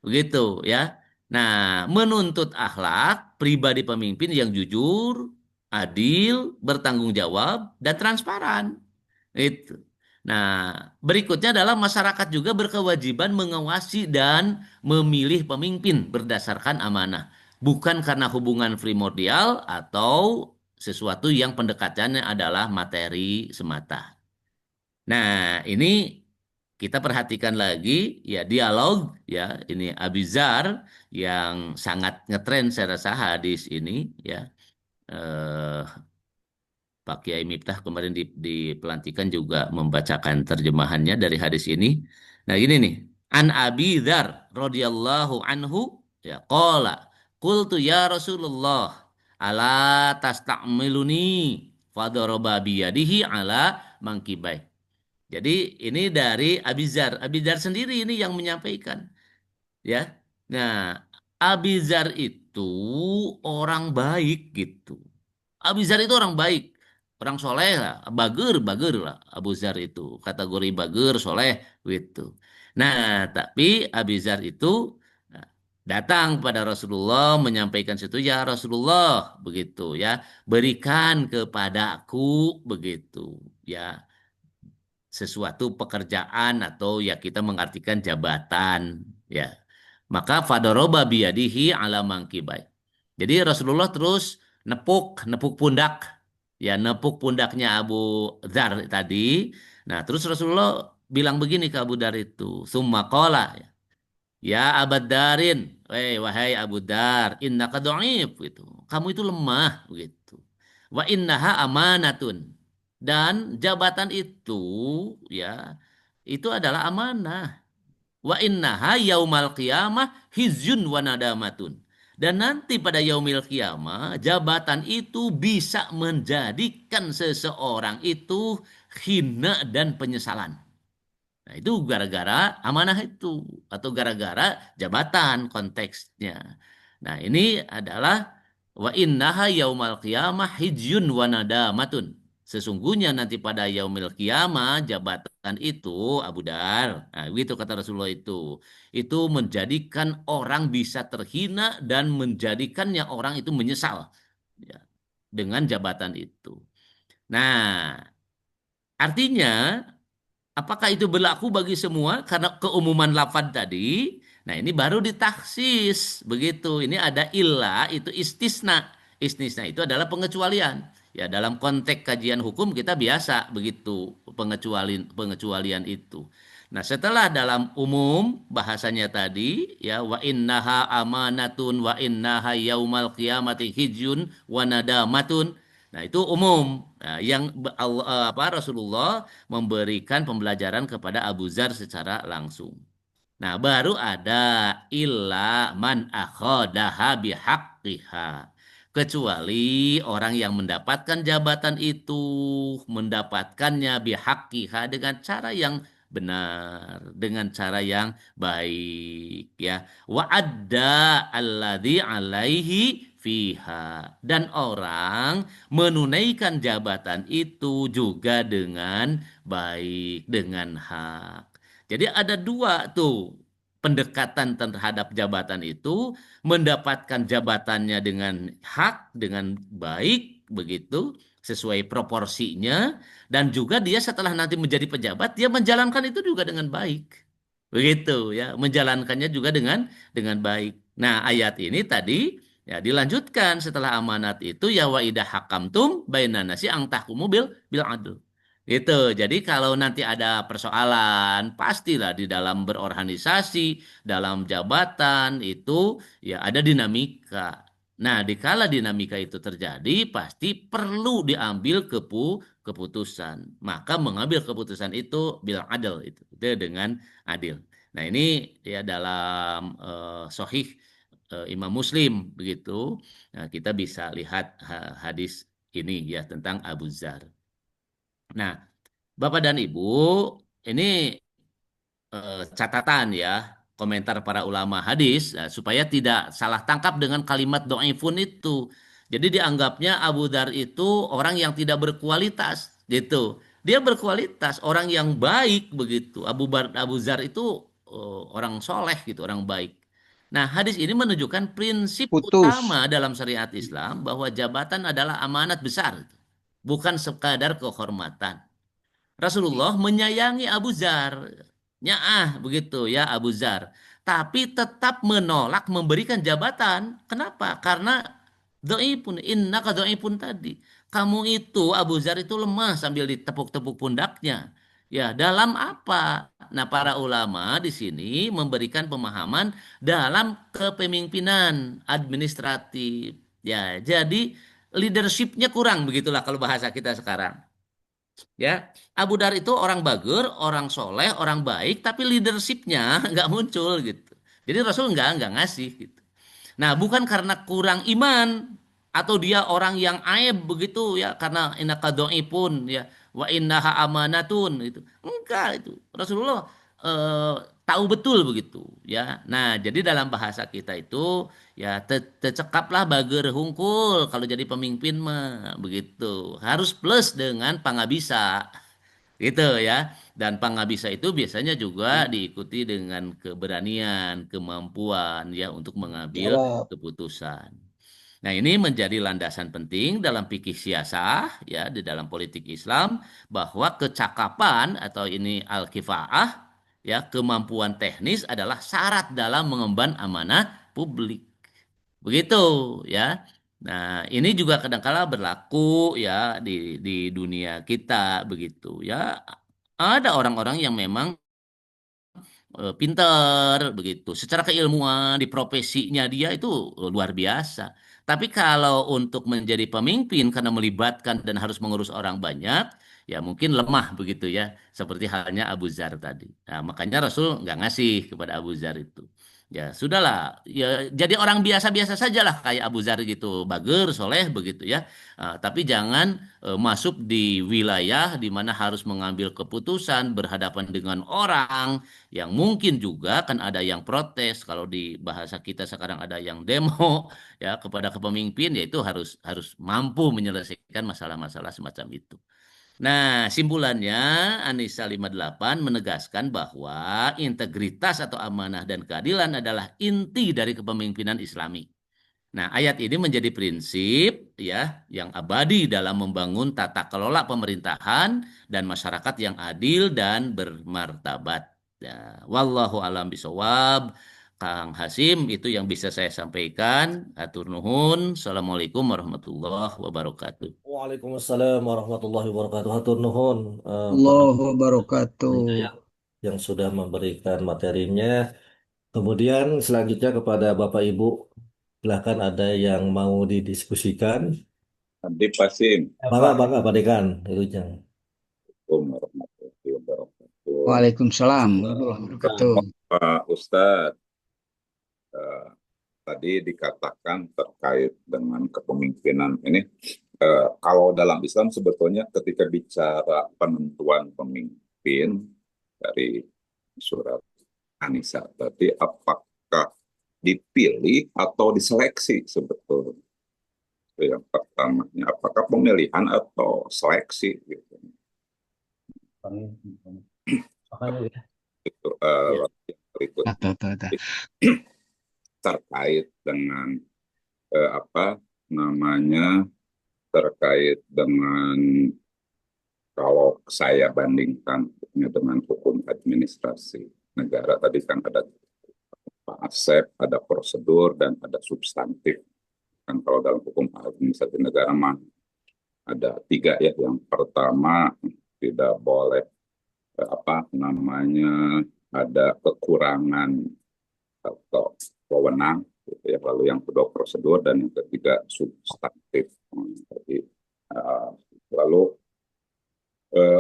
Begitu ya. Nah, menuntut akhlak pribadi pemimpin yang jujur, adil, bertanggung jawab, dan transparan. Itu. Nah, berikutnya adalah masyarakat juga berkewajiban mengawasi dan memilih pemimpin berdasarkan amanah, bukan karena hubungan primordial atau sesuatu yang pendekatannya adalah materi semata. Nah, ini kita perhatikan lagi ya dialog ya, ini Abizar yang sangat ngetren saya rasa hadis ini ya. Eh, Pak Kiai Miftah kemarin di pelantikan juga membacakan terjemahannya dari hadis ini. Nah, gini nih. An Abi Dzar radhiyallahu anhu ya qala qultu ya Rasulullah ala tasta'miluni fadaraba biyadihi ala mangkibai. Jadi ini dari Abizar. Abizar sendiri ini yang menyampaikan, ya. Nah, Abizar itu orang baik gitu. Abizar itu orang baik, orang soleh lah, bager, bager lah. Abu Zar itu kategori bager, soleh gitu. Nah, tapi Abizar itu nah, datang pada Rasulullah menyampaikan situ, ya Rasulullah, begitu ya, berikan kepadaku begitu ya sesuatu pekerjaan atau ya kita mengartikan jabatan ya. Maka fadoroba biyadihi ala mangkibai. Jadi Rasulullah terus nepuk nepuk pundak ya, nepuk pundaknya Abu Dzar tadi. Nah, terus Rasulullah bilang begini ke Abu Dzar itu, summa qala ya Abad Darin, wahai Abu Dar, innaka dhaif gitu. Kamu itu lemah begitu. Wa innaha amanatun. Dan jabatan itu ya itu adalah amanah. Wa innaha yaumal qiyamah hizyun wa nadamatun. Dan nanti pada yaumil qiyamah jabatan itu bisa menjadikan seseorang itu hina dan penyesalan. Nah, itu gara-gara amanah itu atau gara-gara jabatan konteksnya. Nah, ini adalah wa innaha yaumal qiyamah hizyun wa nadamatun. Sesungguhnya nanti pada yaumil qiyamah jabatan itu Abu Dar. Nah, itu kata Rasulullah itu menjadikan orang bisa terhina dan menjadikannya orang itu menyesal ya, dengan jabatan itu. Nah, artinya apakah itu berlaku bagi semua karena keumuman lafaz tadi? Nah, ini baru ditaksis begitu. Ini ada ilah, itu istisna. Istisna itu adalah pengecualian. Ya, dalam konteks kajian hukum kita biasa begitu pengecualian pengecualian itu. Nah, setelah dalam umum bahasanya tadi ya wa innaha amanatun wa innaha yaumal qiyamati hijyun wa nadamatun. Nah, itu umum. Nah, yang apa Rasulullah memberikan pembelajaran kepada Abu Zar secara langsung. Nah, baru ada illa man akhadaha bihaqqiha. Kecuali orang yang mendapatkan jabatan itu mendapatkannya bihaqqiha dengan cara yang benar, dengan cara yang baik ya. Wa adda alladzi alaihi fiha, dan orang menunaikan jabatan itu juga dengan baik, dengan hak. Jadi ada dua tuh pendekatan terhadap jabatan itu, mendapatkan jabatannya dengan hak, dengan baik, begitu, sesuai proporsinya, dan juga dia setelah nanti menjadi pejabat, dia menjalankan itu juga dengan baik. Begitu ya, menjalankannya juga dengan baik. Nah, ayat ini tadi ya dilanjutkan setelah amanat itu ya wa idah hakamtum bainan nasi ang tahkumu bil adl. Gitu. Jadi kalau nanti ada persoalan, pastilah di dalam berorganisasi, dalam jabatan itu ya ada dinamika. Nah, dikala dinamika itu terjadi, pasti perlu diambil keputusan. Maka mengambil keputusan itu bil adil itu dengan adil. Nah, ini ya dalam sahih Imam Muslim begitu. Nah, kita bisa lihat hadis ini ya tentang Abu Dzar. Nah, Bapak dan Ibu, ini catatan ya, komentar para ulama hadis supaya tidak salah tangkap dengan kalimat do'ifun itu. Jadi dianggapnya Abu Dar itu orang yang tidak berkualitas gitu. Dia berkualitas, orang yang baik begitu. Abu Zar itu orang soleh gitu, orang baik. Nah, hadis ini menunjukkan prinsip Putus. utama dalam syariat Islam bahwa jabatan adalah amanat besar, bukan sekadar kehormatan. Rasulullah menyayangi Abu Zar. Nyaah begitu ya Abu Zar. Tapi tetap menolak memberikan jabatan. Kenapa? Karena do'ipun, innaka do'ipun tadi. Kamu itu, Abu Zar itu lemah sambil ditepuk-tepuk pundaknya. Ya, dalam apa? Nah, para ulama di sini memberikan pemahaman dalam kepemimpinan administratif. Ya, jadi leadershipnya kurang begitulah kalau bahasa kita sekarang. Ya, Abu Dar itu orang bager, orang soleh, orang baik, tapi leadershipnya nggak muncul gitu. Jadi Rasul nggak ngasih gitu. Nah, bukan karena kurang iman atau dia orang yang aib begitu ya, karena innaka pun ya wa innaha amanatun itu. Enggak itu. Rasulullah eh, tahu betul begitu ya. Nah, jadi dalam bahasa kita itu ya tecekaplah bager hungkul kalau jadi pemimpin mah begitu. Harus plus dengan pangabisa gitu ya. Dan pangabisa itu biasanya juga diikuti dengan keberanian, kemampuan ya untuk mengambil Jawab. keputusan. Nah, ini menjadi landasan penting dalam fikih siasah ya di dalam politik Islam bahwa kecakapan atau ini al-kifaah ya kemampuan teknis adalah syarat dalam mengemban amanah publik. Begitu ya. Nah, ini juga kadangkala berlaku ya di dunia kita begitu ya. Ada orang-orang yang memang pinter begitu. Secara keilmuan di profesinya dia itu luar biasa. Tapi kalau untuk menjadi pemimpin karena melibatkan dan harus mengurus orang banyak, ya mungkin lemah begitu ya. Seperti halnya Abu Zar tadi. Nah, makanya Rasul nggak ngasih kepada Abu Zar itu. Ya sudahlah, ya jadi orang biasa-biasa sajalah kayak Abu Zar gitu, bager, soleh begitu ya. Tapi jangan masuk di wilayah di mana harus mengambil keputusan berhadapan dengan orang yang mungkin juga kan ada yang protes kalau di bahasa kita sekarang ada yang demo ya kepada kepemimpin yaitu harus harus mampu menyelesaikan masalah-masalah semacam itu. Nah, simpulannya Anisa 58 menegaskan bahwa integritas atau amanah dan keadilan adalah inti dari kepemimpinan Islami. Nah, ayat ini menjadi prinsip ya yang abadi dalam membangun tata kelola pemerintahan dan masyarakat yang adil dan bermartabat. Ya, wallahu alam bisawab. Kang Hasim itu yang bisa saya sampaikan. Atur nuhun. Assalamualaikum warahmatullahi wabarakatuh. Waalaikumsalam warahmatullahi wabarakatuh. Hatur nuhun Pak Allah wabarakatuh. Hidayat yang sudah memberikan materinya. Kemudian selanjutnya kepada Bapak Ibu, silakan ada yang mau didiskusikan. Habib Qasim. Bangga, bangga, Pak Dekan. Ilujang. Assalamualaikum warahmatullahi wabarakatuh. Waalaikumsalam warahmatullahi wabarakatuh. Pak Ustadz, eh, tadi dikatakan terkait dengan kepemimpinan ini, kalau dalam Islam sebetulnya ketika bicara penentuan pemimpin dari surat An-Nisa tadi, apakah dipilih atau diseleksi sebetulnya? Itu yang pertamanya, apakah pemilihan atau seleksi gitu. Itu yang berikut terkait dengan apa namanya terkait dengan kalau saya bandingkan dengan hukum administrasi negara tadi kan ada Pak Asep, ada prosedur dan ada substantif. Kan kalau dalam hukum administrasi negara mah ada tiga ya. Yang pertama tidak boleh apa namanya ada kekurangan atau wewenang gitu ya. Lalu yang kedua prosedur dan yang ketiga substantif. Jadi lalu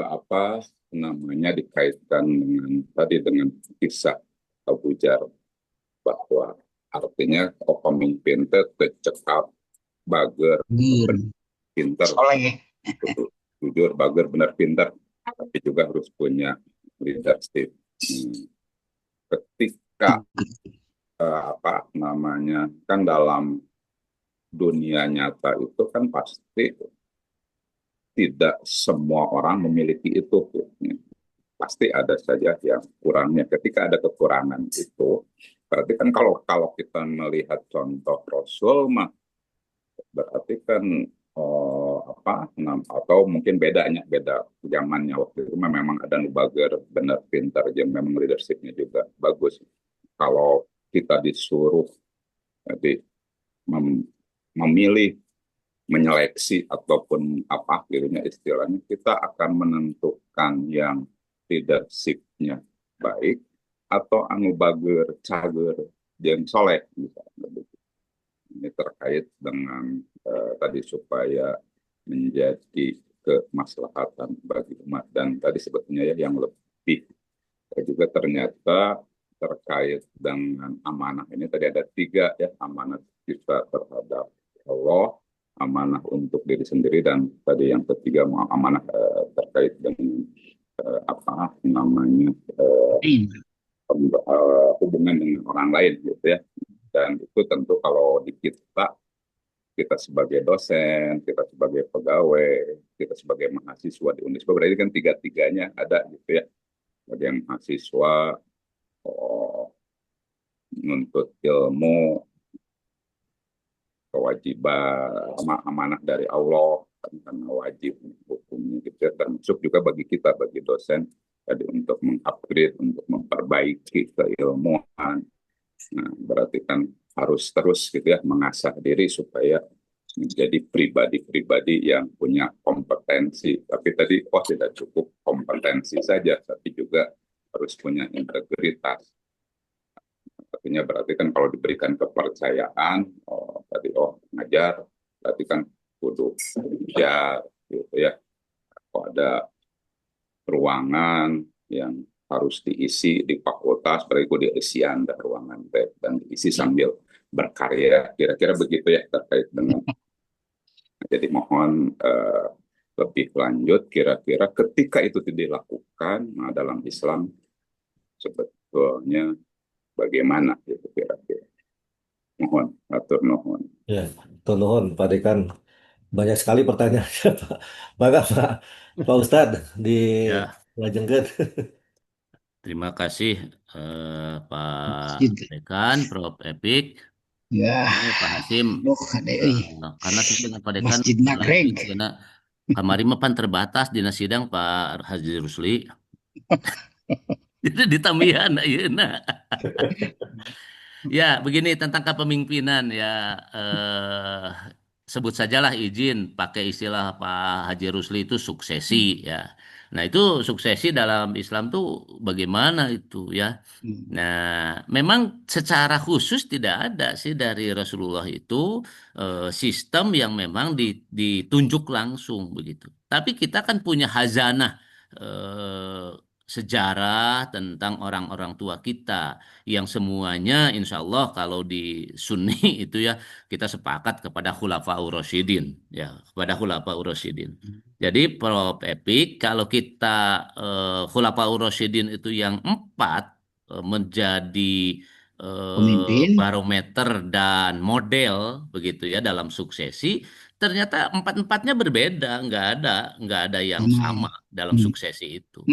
apa namanya dikaitkan dengan tadi dengan kisah Abu Jar bahwa artinya pemimpin teh kecekap, bager, Jujur. pinter, Soleh. jujur, bager, benar, pinter, tapi juga harus punya leadership. Ketika apa namanya kan dalam dunia nyata itu kan pasti tidak semua orang memiliki itu. Pasti ada saja yang kurangnya. Ketika ada kekurangan itu, berarti kan kalau kita melihat contoh Rasul mah berarti kan apa atau mungkin beda zamannya waktu itu memang ada nubager benar pintar yang memang leadershipnya juga bagus. Kalau kita disuruh jadi memilih, menyeleksi ataupun apa dirinya istilahnya, kita akan menentukan yang leadershipnya baik atau anu bager, cager, yang soleh misalnya. Ini terkait dengan tadi supaya menjadi kemaslahatan bagi umat dan tadi sebetulnya ya yang lebih juga ternyata terkait dengan amanah ini tadi ada 3 ya, amanah kita terhadap Allah, amanah untuk diri sendiri, dan tadi yang ketiga amanah terkait dengan apa namanya hubungan dengan orang lain gitu ya. Dan itu tentu kalau di kita sebagai dosen, kita sebagai pegawai, kita sebagai mahasiswa di Unisba, berarti kan 3-tiganya ada gitu ya. Bagi yang mahasiswa menuntut ilmu, kewajiban, amanah dari Allah, karena wajib hukumnya gitu ya. Termasuk juga bagi kita, bagi dosen, tadi untuk mengupgrade, untuk memperbaiki keilmuan. Nah, berarti kan harus terus gitu ya mengasah diri supaya menjadi pribadi-pribadi yang punya kompetensi. Tapi tadi tidak cukup kompetensi saja, tapi juga harus punya integritas. Artinya berarti kan kalau diberikan kepercayaan, tadi ngajar, berarti kan kudu ngajar gitu ya. Kalau ada ruangan yang harus diisi di fakultas, berarti kudu diisian dan ruangan dan diisi sambil berkarya. Kira-kira begitu ya terkait dengan. Jadi mohon lebih lanjut, kira-kira ketika itu tidak dilakukan, nah dalam Islam sebetulnya bagaimana gitu kira-kira. Mohon, atur nuhun. Ya, atur nuhun, Pak Dekan. Banyak sekali pertanyaannya, Pak. Maka Pak Ustadz Ya, dilajengkeun. terima kasih Pak Masjid. Dekan, Prof. Epik, Ya, Pak Hasim. loh ada Karena saya dengan Pak Dekan Masjid Nagreg. karena kamari mah pan terbatas dina sidang Pak Haji Rusli. Jadi ditambihan ayeuna. Ya, begini tentang kepemimpinan ya, sebut sajalah izin pakai istilah Pak Haji Rusli itu suksesi ya. Nah, itu suksesi dalam Islam tuh bagaimana itu ya. Nah, memang secara khusus tidak ada sih dari Rasulullah itu sistem yang memang ditunjuk langsung begitu. Tapi kita kan punya hazanah eh, sejarah tentang orang-orang tua kita yang semuanya insya Allah kalau di Sunni itu ya kita sepakat kepada Khulafaur Rasyidin ya, kepada Khulafaur Rasyidin. Jadi Prof Epik kalau kita Khulafaur Rasyidin itu yang 4 menjadi Pemimpin barometer dan model begitu ya dalam suksesi, ternyata empat-empatnya berbeda, nggak ada yang sama. sama dalam suksesi itu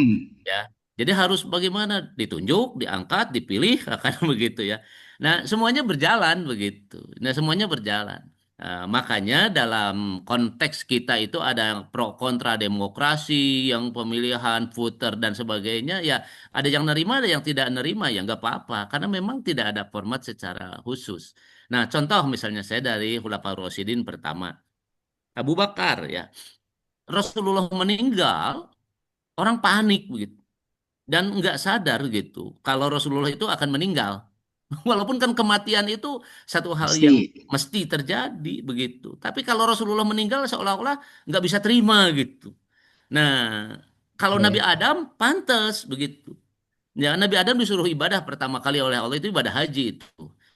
ya. Jadi harus bagaimana ditunjuk, diangkat, dipilih akan begitu ya. Nah, semuanya berjalan begitu. Nah, semuanya berjalan. Makanya dalam konteks kita itu ada yang pro kontra demokrasi, yang pemilihan voter dan sebagainya. Ya, ada yang nerima, ada yang tidak nerima. Ya nggak apa-apa, karena memang tidak ada format secara khusus. Nah, contoh misalnya saya dari Khulafaur Rasyidin pertama, Abu Bakar ya. Rasulullah meninggal, orang panik begitu dan nggak sadar gitu kalau Rasulullah itu akan meninggal. Walaupun kan kematian itu satu hal yang pasti. mesti terjadi begitu. Tapi kalau Rasulullah meninggal seolah-olah nggak bisa terima gitu. Nah, kalau Nabi Baik. Adam pantas begitu. Ya, Nabi Adam disuruh ibadah pertama kali oleh Allah itu ibadah haji itu.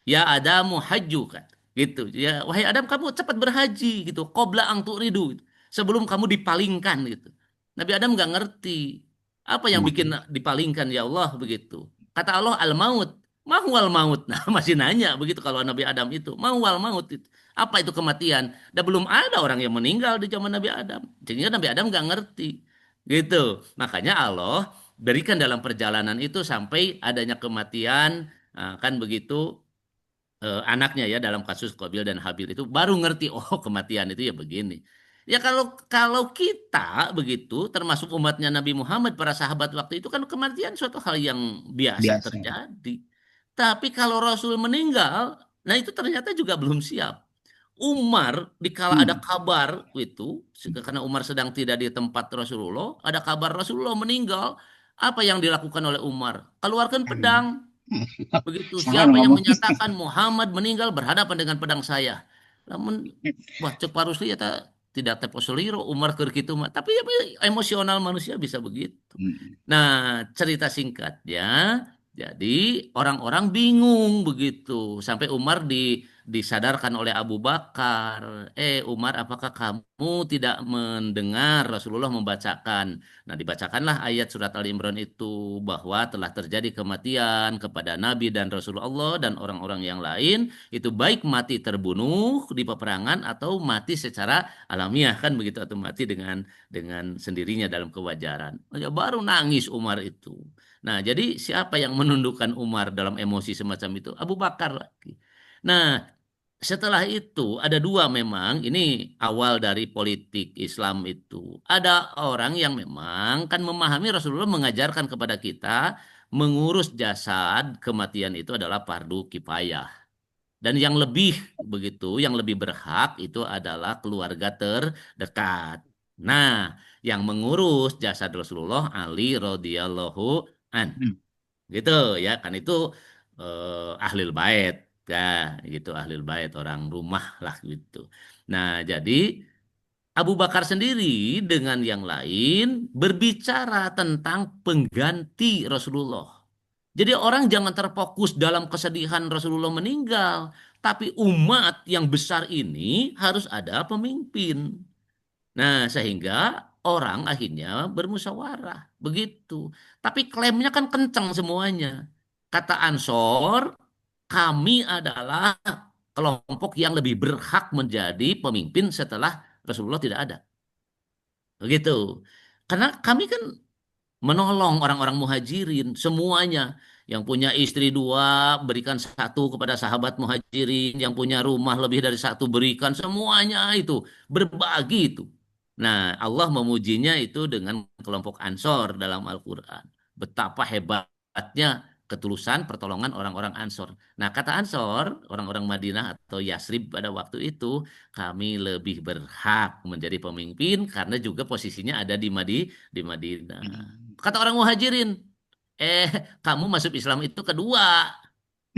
Ya Adamu hajjuka. Gitu. Ya, wahai Adam, kamu cepat berhaji gitu. Qabla ang turidu. Sebelum kamu dipalingkan gitu. Nabi Adam nggak ngerti apa yang bikin dipalingkan ya Allah begitu. Kata Allah al-maut. Mahwal maut. Nah, masih nanya begitu kalau Nabi Adam itu. Mahwal maut itu. Apa itu kematian? Dan belum ada orang yang meninggal di zaman Nabi Adam. Sehingga Nabi Adam nggak ngerti. Gitu. Makanya Allah berikan dalam perjalanan itu sampai adanya kematian. Nah, kan begitu anaknya ya dalam kasus Qabil dan Habil itu baru ngerti oh kematian itu ya begini. Ya kalau kalau kita begitu termasuk umatnya Nabi Muhammad para sahabat waktu itu kan kematian suatu hal yang biasa Biasa. terjadi. Tapi kalau Rasul meninggal, nah itu ternyata juga belum siap. Umar dikala ada Hmm. kabar itu karena Umar sedang tidak di tempat Rasulullah, ada kabar Rasulullah meninggal, apa yang dilakukan oleh Umar? Keluarkan pedang. Begitu Sangat siapa yang ngomong. menyatakan Muhammad meninggal berhadapan dengan pedang saya. Namun wah cek parusli ya tidak tepos seliro Umar keur kitu mah. Tapi ya, emosional manusia bisa begitu. Hmm. Nah, cerita singkatnya, jadi orang-orang bingung begitu. Sampai Umar disadarkan oleh Abu Bakar. Umar, apakah kamu tidak mendengar Rasulullah membacakan? Nah, dibacakanlah ayat surat Ali Imran itu bahwa telah terjadi kematian kepada Nabi dan Rasulullah dan orang-orang yang lain. Itu baik mati terbunuh di peperangan atau mati secara alamiah kan begitu atau mati dengan sendirinya dalam kewajaran. Ya, baru nangis Umar itu. Nah, jadi siapa yang menundukkan Umar dalam emosi semacam itu? Abu Bakar lagi. Nah, setelah itu ada dua memang ini awal dari politik Islam itu. Ada orang yang memang kan memahami Rasulullah mengajarkan kepada kita mengurus jasad kematian itu adalah fardu kifayah. Dan yang lebih begitu, yang lebih berhak itu adalah keluarga terdekat. Nah, yang mengurus jasad Rasulullah Ali radhiyallahu an. Hmm. Gitu ya, kan itu ahlul bait ya, gitu ahlul bait orang rumah lah gitu. Nah, jadi Abu Bakar sendiri dengan yang lain berbicara tentang pengganti Rasulullah. Jadi orang jangan terfokus dalam kesedihan Rasulullah meninggal, tapi umat yang besar ini harus ada pemimpin. Nah, sehingga orang akhirnya bermusyawarah, begitu. Tapi klaimnya kan kencang semuanya. Kata Ansor, kami adalah kelompok yang lebih berhak menjadi pemimpin setelah Rasulullah tidak ada. Begitu. Karena kami kan menolong orang-orang muhajirin semuanya. Yang punya istri dua berikan satu kepada sahabat muhajirin, yang punya rumah lebih dari satu berikan semuanya itu berbagi itu. Nah, Allah memujinya itu dengan kelompok Ansor dalam Al-Quran. Betapa hebatnya ketulusan pertolongan orang-orang Ansor. Nah, kata Ansor, orang-orang Madinah atau Yasrib pada waktu itu, kami lebih berhak menjadi pemimpin karena juga posisinya ada di Madinah. Hmm. Kata orang Muhajirin, eh kamu masuk Islam itu kedua,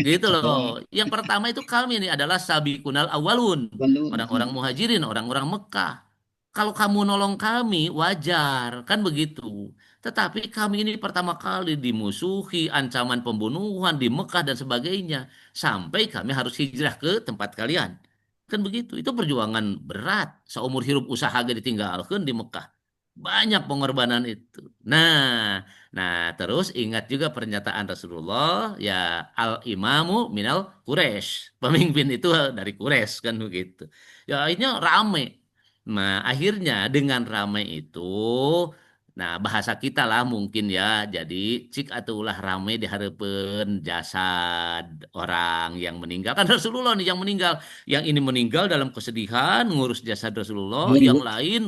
gitu loh. Oh, Yang pertama itu kami ini adalah sabiqunal awalun, belum. orang-orang Muhajirin, orang-orang Mekah. Kalau kamu nolong kami wajar, kan begitu. Tetapi kami ini pertama kali dimusuhi, ancaman pembunuhan di Mekah dan sebagainya, sampai kami harus hijrah ke tempat kalian. Kan begitu. Itu perjuangan berat. Seumur hidup usaha gak ditinggalkan di Mekah. Banyak pengorbanan itu. Nah, terus ingat juga pernyataan Rasulullah, ya al-imamu minal Quraisy. Pemimpin itu dari Quraisy kan begitu. Ya akhirnya rame. Nah, akhirnya dengan rame itu, nah bahasa kita lah mungkin ya, jadi cik atau ulah rame di harapan jasad orang yang meninggal. Kan Rasulullah nih yang meninggal. Yang ini meninggal dalam kesedihan, ngurus jasad Rasulullah, yang Menunggu lain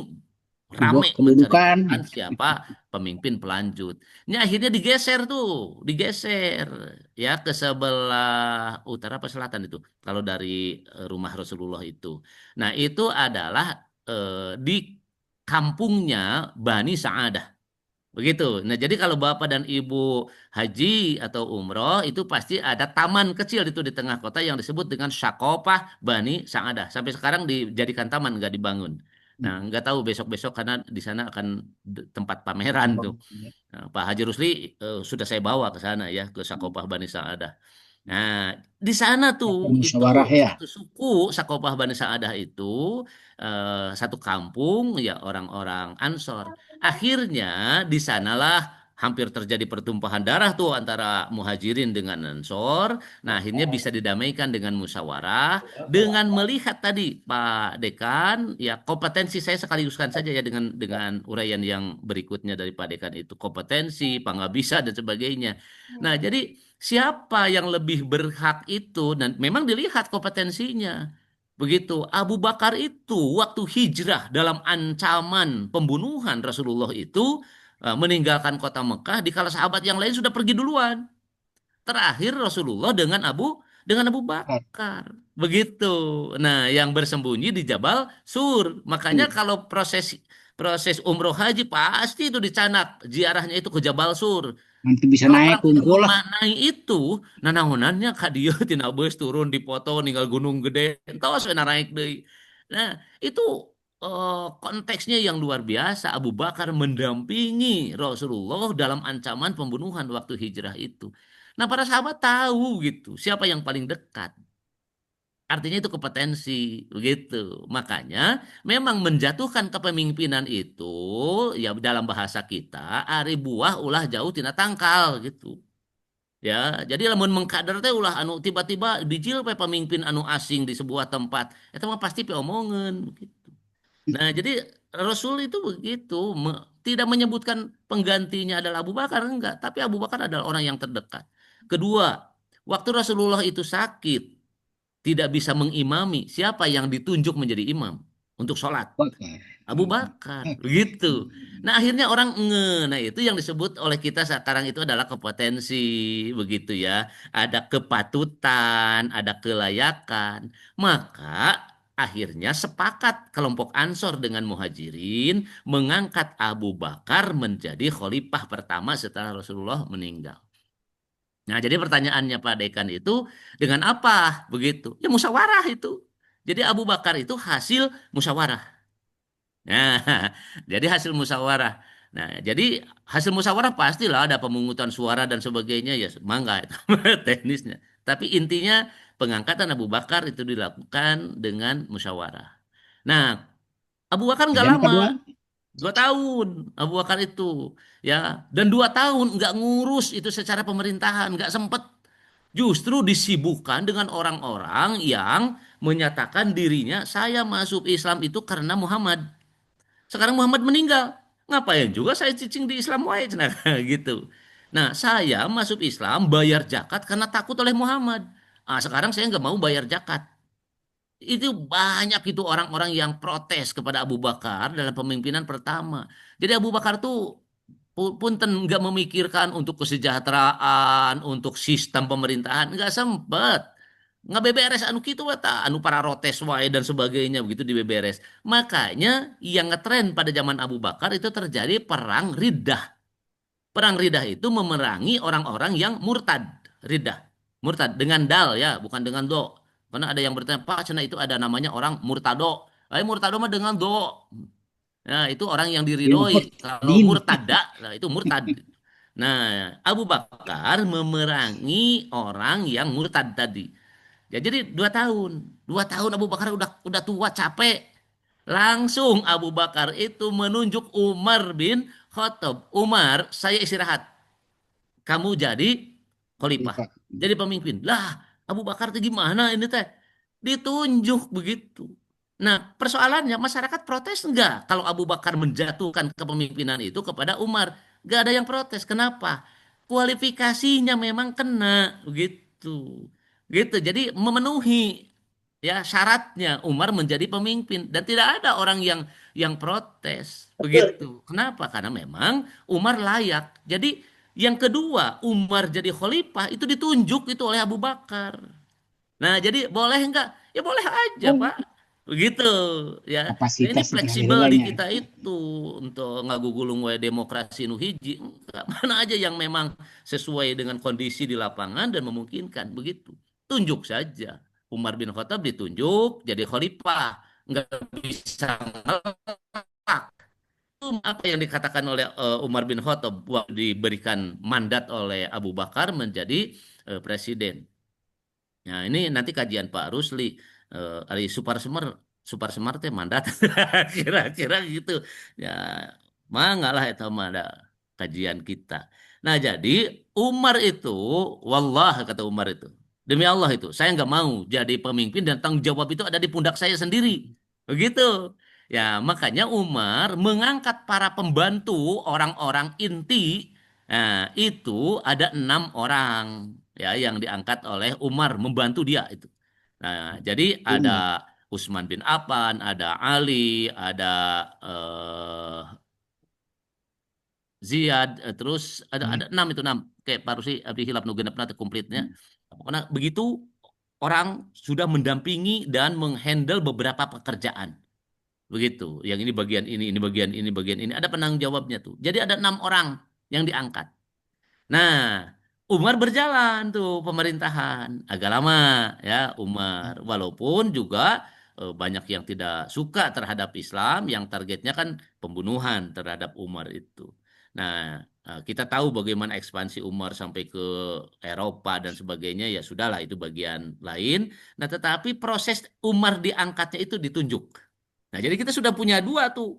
sebuah rame kedudukan. mencari-carikan siapa pemimpin pelanjut. Ini akhirnya digeser tuh, digeser ya ke sebelah utara apa selatan itu. Kalau dari rumah Rasulullah itu. Nah, itu adalah di kampungnya Bani Sa'adah. Begitu. Nah, jadi kalau Bapak dan Ibu haji atau umroh itu pasti ada taman kecil itu di tengah kota yang disebut dengan Syakopah Bani Sa'adah. Sampai sekarang dijadikan taman nggak dibangun. Nah, nggak tahu besok-besok karena di sana akan tempat pameran tuh. Nah, Pak Haji Rusli sudah saya bawa ke sana ya ke Sakopah Bani Sa'adah. Nah, di sana tuh itu Musyawarah ya. satu suku Sakopah Bani Sa'adah itu satu kampung ya orang-orang Ansor. Akhirnya di sanalah hampir terjadi pertumpahan darah tuh antara Muhajirin dengan Ansor. Nah, akhirnya bisa didamaikan dengan musyawarah dengan melihat tadi Pak Dekan ya kompetensi saya sekaliuskan saja ya dengan uraian yang berikutnya dari Pak Dekan itu kompetensi, pangabisa dan sebagainya. Nah, jadi siapa yang lebih berhak itu dan memang dilihat kompetensinya. Begitu. Abu Bakar itu waktu hijrah dalam ancaman pembunuhan Rasulullah itu meninggalkan kota Mekah dikala sahabat yang lain sudah pergi duluan. Terakhir Rasulullah dengan Abu Bakar. Begitu. Nah, yang bersembunyi di Jabal Sur. Makanya kalau proses proses umroh haji pasti itu dicanak ziarahnya itu ke Jabal Sur. Nanti bisa Kalau naik orang tidak unggul lah. memaknai itu, nah naonannya ka dieu tina beus turun di foto ninggal gunung gede, entos we naik deui. Nah, itu konteksnya yang luar biasa. Abu Bakar mendampingi Rasulullah dalam ancaman pembunuhan waktu hijrah itu. Nah, para sahabat tahu gitu, siapa yang paling dekat. Artinya itu kompetensi, begitu. Makanya memang menjatuhkan kepemimpinan itu ya dalam bahasa kita ari buah ulah jauh tina tangkal gitu. Ya, jadi lamun mengkader teh ulah anu tiba-tiba dijil we pemimpin anu asing di sebuah tempat. Eta mah pasti pe omongan gitu. Nah, jadi Rasul itu begitu, tidak menyebutkan penggantinya adalah Abu Bakar enggak, tapi Abu Bakar adalah orang yang terdekat. Kedua, waktu Rasulullah itu sakit, tidak bisa mengimami, siapa yang ditunjuk menjadi imam untuk sholat? Bakar. Abu Bakar, begitu. Nah, akhirnya orang nah itu yang disebut oleh kita sekarang itu adalah kompetensi, begitu ya. Ada kepatutan, ada kelayakan. Maka akhirnya sepakat kelompok Ansor dengan Muhajirin mengangkat Abu Bakar menjadi khalifah pertama setelah Rasulullah meninggal. Nah, jadi pertanyaannya Pak Dekan itu dengan apa begitu? Ya musyawarah itu. Jadi Abu Bakar itu hasil musyawarah. Nah, jadi hasil musyawarah. Nah, jadi hasil musyawarah pastilah ada pemungutan suara dan sebagainya ya mangga itu teknisnya. Tapi intinya pengangkatan Abu Bakar itu dilakukan dengan musyawarah. Nah, Abu Bakar nggak Yang lama, kedua, 2 tahun Abu Bakar itu ya, dan 2 tahun nggak ngurus itu secara pemerintahan, nggak sempet. Justru disibukkan dengan orang-orang yang menyatakan dirinya saya masuk Islam itu karena Muhammad. Sekarang Muhammad meninggal. Ngapain juga saya cicing di Islam wae cenah gitu. Nah, saya masuk Islam bayar zakat karena takut oleh Muhammad. Ah, sekarang saya nggak mau bayar zakat. Itu banyak itu orang-orang yang protes kepada Abu Bakar dalam pemimpinan pertama. Jadi Abu Bakar tuh punten nggak memikirkan untuk kesejahteraan, untuk sistem pemerintahan, nggak sempet. Nggak beberes anu kitu eta, anu para rotes wae dan sebagainya begitu di beberes. Makanya yang ngetren pada zaman Abu Bakar itu terjadi perang Riddah. Perang Riddah itu memerangi orang-orang yang murtad. Riddah. Murtad dengan dal ya, bukan dengan do. Karena ada yang bertanya, Pak, cina itu ada namanya orang murtado. Murtado mah dengan do. Nah, itu orang yang oh, diridhoi. Kalau din. murtada, nah itu murtad. Nah, Abu Bakar memerangi orang yang murtad tadi. Ya, jadi 2 tahun. 2 tahun Abu Bakar udah tua capek. Langsung Abu Bakar itu menunjuk Umar bin Khattab. Umar, saya istirahat. Kamu jadi khalifah. Lipat. Jadi pemimpin. Lah, Abu Bakar itu gimana ini teh? Ditunjuk begitu. Nah, persoalannya masyarakat protes enggak kalau Abu Bakar menjatuhkan kepemimpinan itu kepada Umar? Enggak ada yang protes. Kenapa? Kualifikasinya memang kena begitu. Gitu. Jadi memenuhi ya syaratnya Umar menjadi pemimpin dan tidak ada orang yang protes. Begitu. Kenapa? Karena memang Umar layak. Jadi yang kedua, Umar jadi khalifah itu ditunjuk itu oleh Abu Bakar. Nah, jadi boleh enggak? Ya boleh aja, Pak. Begitu ya. Nah, ini Kapasitas fleksibel di heula-heulanya. kita itu untuk ngagugulung we demokrasi nu hiji. Enggak, mana aja yang memang sesuai dengan kondisi di lapangan dan memungkinkan begitu. Tunjuk saja. Umar bin Khattab ditunjuk jadi khalifah. Enggak bisa ngelak. Apa yang dikatakan oleh Umar bin Khattab waktu diberikan mandat oleh Abu Bakar menjadi presiden. Nah, ini nanti kajian Pak Rusli, ari super smart teh mandat kira-kira gitu. Ya, mangga lah itu mah ada kajian kita. Nah, jadi Umar itu, wallah kata Umar itu, demi Allah itu, saya nggak mau jadi pemimpin dan tanggung jawab itu ada di pundak saya sendiri. Begitu. Ya, makanya Umar mengangkat para pembantu orang-orang inti. Nah, itu ada 6 orang ya yang diangkat oleh Umar membantu dia itu. Nah, jadi Iya. ada Utsman bin Affan, ada Ali, ada eh, Ziyad, terus ada Hmm. 6 itu 6. Kayak Pak Rusi abdi hilap nu genepna teh komplitnya. Pokoknya begitu orang sudah mendampingi dan menghandle beberapa pekerjaan. Begitu. Yang ini bagian ini, bagian ini. Ada penanggung jawabnya tuh. Jadi ada 6 orang yang diangkat. Nah, Umar berjalan tuh pemerintahan agak lama ya Umar. Walaupun juga banyak yang tidak suka terhadap Islam, yang targetnya kan pembunuhan terhadap Umar itu. Nah, kita tahu bagaimana ekspansi Umar sampai ke Eropa dan sebagainya, ya sudahlah itu bagian lain. Nah, tetapi proses Umar diangkatnya itu ditunjuk. Nah, jadi kita sudah punya 2 tuh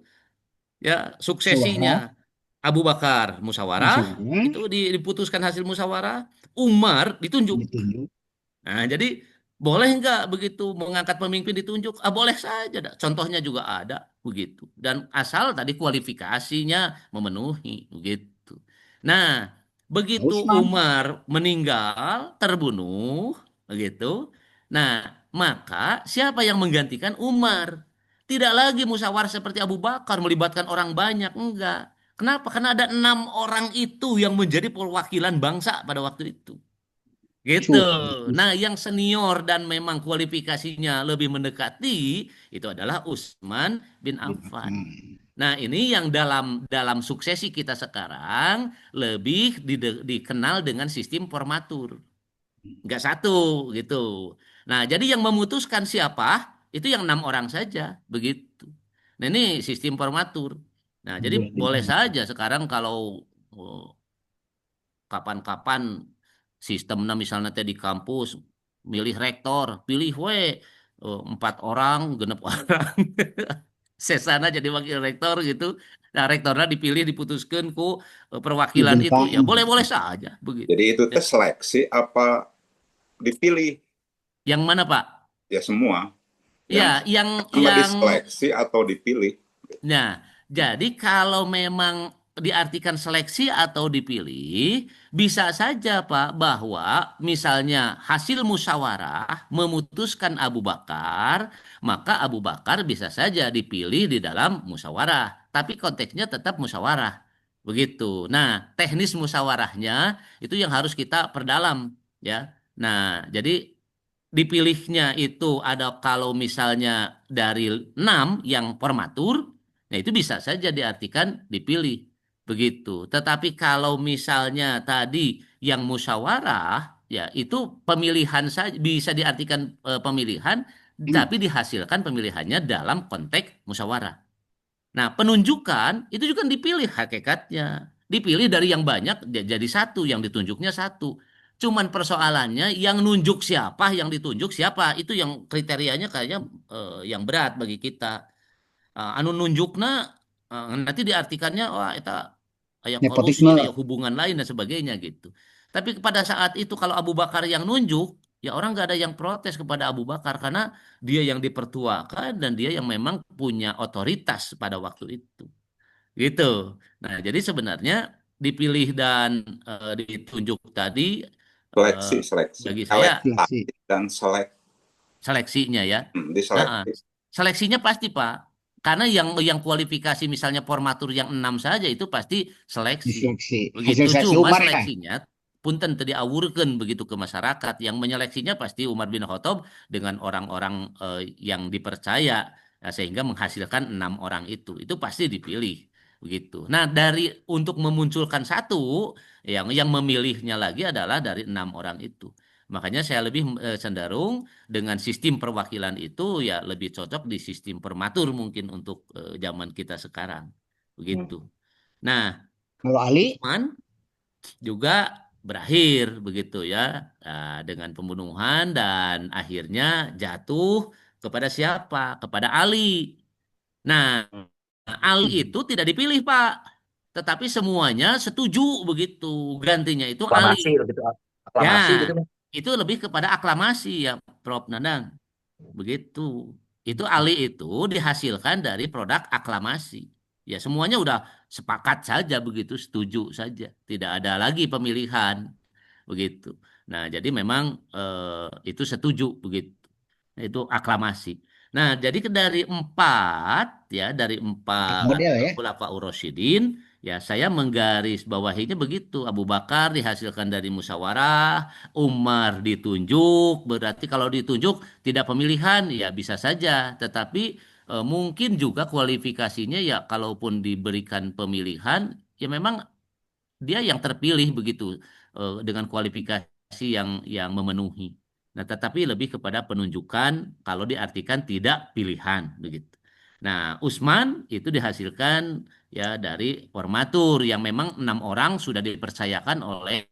ya suksesinya. Musyawarah, Abu Bakar musyawarah, musyawarah itu diputuskan hasil musyawarah. Umar ditunjuk. ditunjuk. Nah, jadi boleh nggak begitu mengangkat pemimpin ditunjuk? Ah, boleh saja. Dah. Contohnya juga ada begitu. Dan asal tadi kualifikasinya memenuhi begitu. Nah, begitu Utsman. Umar meninggal, terbunuh, begitu. Nah, maka siapa yang menggantikan Umar? Tidak lagi musyawarah seperti Abu Bakar melibatkan orang banyak, enggak. Kenapa? Karena ada 6 orang itu yang menjadi perwakilan bangsa pada waktu itu. Gitu. Nah, yang senior dan memang kualifikasinya lebih mendekati itu adalah Utsman bin Affan. Hmm. Nah, ini yang dalam dalam suksesi kita sekarang lebih dikenal dengan sistem formatur. Enggak satu gitu. Nah, jadi yang memutuskan siapa itu yang 6 orang saja, begitu. Nah, ini sistem formatur. Nah, jadi Berarti boleh saja sekarang kalau oh, kapan-kapan sistemnya misalnya teh di kampus milih rektor, pilih 4 orang, genep orang. Sesana jadi wakil rektor gitu. Nah, rektornya dipilih diputuskan ku perwakilan itu dibentang. ya boleh-boleh saja begitu. Jadi itu Ya, tes seleksi apa dipilih? yang mana Pak? Ya semua. Yang Ya, pertama yang diseleksi atau dipilih. nah, jadi kalau memang diartikan seleksi atau dipilih, bisa saja Pak bahwa misalnya hasil musyawarah memutuskan Abu Bakar, maka Abu Bakar bisa saja dipilih di dalam musyawarah, tapi konteksnya tetap musyawarah. Begitu. Nah, teknis musyawarahnya itu yang harus kita perdalam ya. Nah, jadi dipilihnya itu ada kalau misalnya dari 6 yang formatur, nah itu bisa saja diartikan dipilih begitu. Tetapi kalau misalnya tadi yang musyawarah, ya itu pemilihan saja bisa diartikan pemilihan, Hmm. tapi dihasilkan pemilihannya dalam konteks musyawarah. Nah, penunjukan itu juga dipilih hakikatnya. Dipilih dari yang banyak jadi satu, yang ditunjuknya satu. Cuman persoalannya yang nunjuk siapa, yang ditunjuk siapa, itu yang kriterianya kayaknya yang berat bagi kita. Anu nunjukna nanti diartikannya wah itu kayak kolusi, Nepotisme. kayak hubungan lain dan sebagainya gitu. Tapi pada saat itu kalau Abu Bakar yang nunjuk, ya orang nggak ada yang protes kepada Abu Bakar karena dia yang dipertuakan dan dia yang memang punya otoritas pada waktu itu. Gitu. Nah, jadi sebenarnya dipilih dan ditunjuk tadi eh, Seleksi, seleksi. bagi saya Seleksi. Elektabilitas dan seleksinya ya. Nah, diseleksi. seleksinya pasti Pak. Karena yang kualifikasi misalnya formatur yang 6 saja itu pasti seleksi. Diseleksi. Hasil Begitu seleksi cuma Umar ya. seleksinya punten teu diawurkeun begitu ke masyarakat. Yang menyeleksinya pasti Umar bin Khattab dengan orang-orang yang dipercaya. Nah, sehingga menghasilkan 6 orang itu. Itu pasti dipilih begitu. Nah, dari untuk memunculkan satu yang memilihnya lagi adalah dari 6 orang itu. Makanya saya lebih cenderung dengan sistem perwakilan itu ya lebih cocok di sistem permatur mungkin untuk zaman kita sekarang. Hmm. Begitu. Nah, Kalau Ali, Utsman juga berakhir begitu ya, dengan pembunuhan dan akhirnya jatuh kepada siapa? Kepada Ali. Nah, Ali itu tidak dipilih, Pak, tetapi semuanya setuju begitu. Gantinya itu Aklamasi Ali. gitu, Ya, aklamasi gitu kan. itu lebih kepada aklamasi ya, Prof. Nanang. Begitu. Itu Ali itu dihasilkan dari produk aklamasi. Ya, semuanya udah sepakat saja begitu, setuju saja. Tidak ada lagi pemilihan begitu. Nah, jadi memang itu setuju begitu. Itu aklamasi. Nah, jadi dari empat ya, dari Empat empat model ya. Khulafaur Rasyidin, ya saya menggaris bawahinya begitu. Abu Bakar dihasilkan dari musyawarah, Umar ditunjuk, berarti kalau ditunjuk tidak pemilihan ya bisa saja, tetapi mungkin juga kualifikasinya ya kalaupun diberikan pemilihan ya memang dia yang terpilih begitu, dengan kualifikasi yang memenuhi. Nah, tetapi lebih kepada penunjukan kalau diartikan tidak pilihan begitu. Nah, Utsman itu dihasilkan ya dari formatur yang memang 6 orang sudah dipercayakan oleh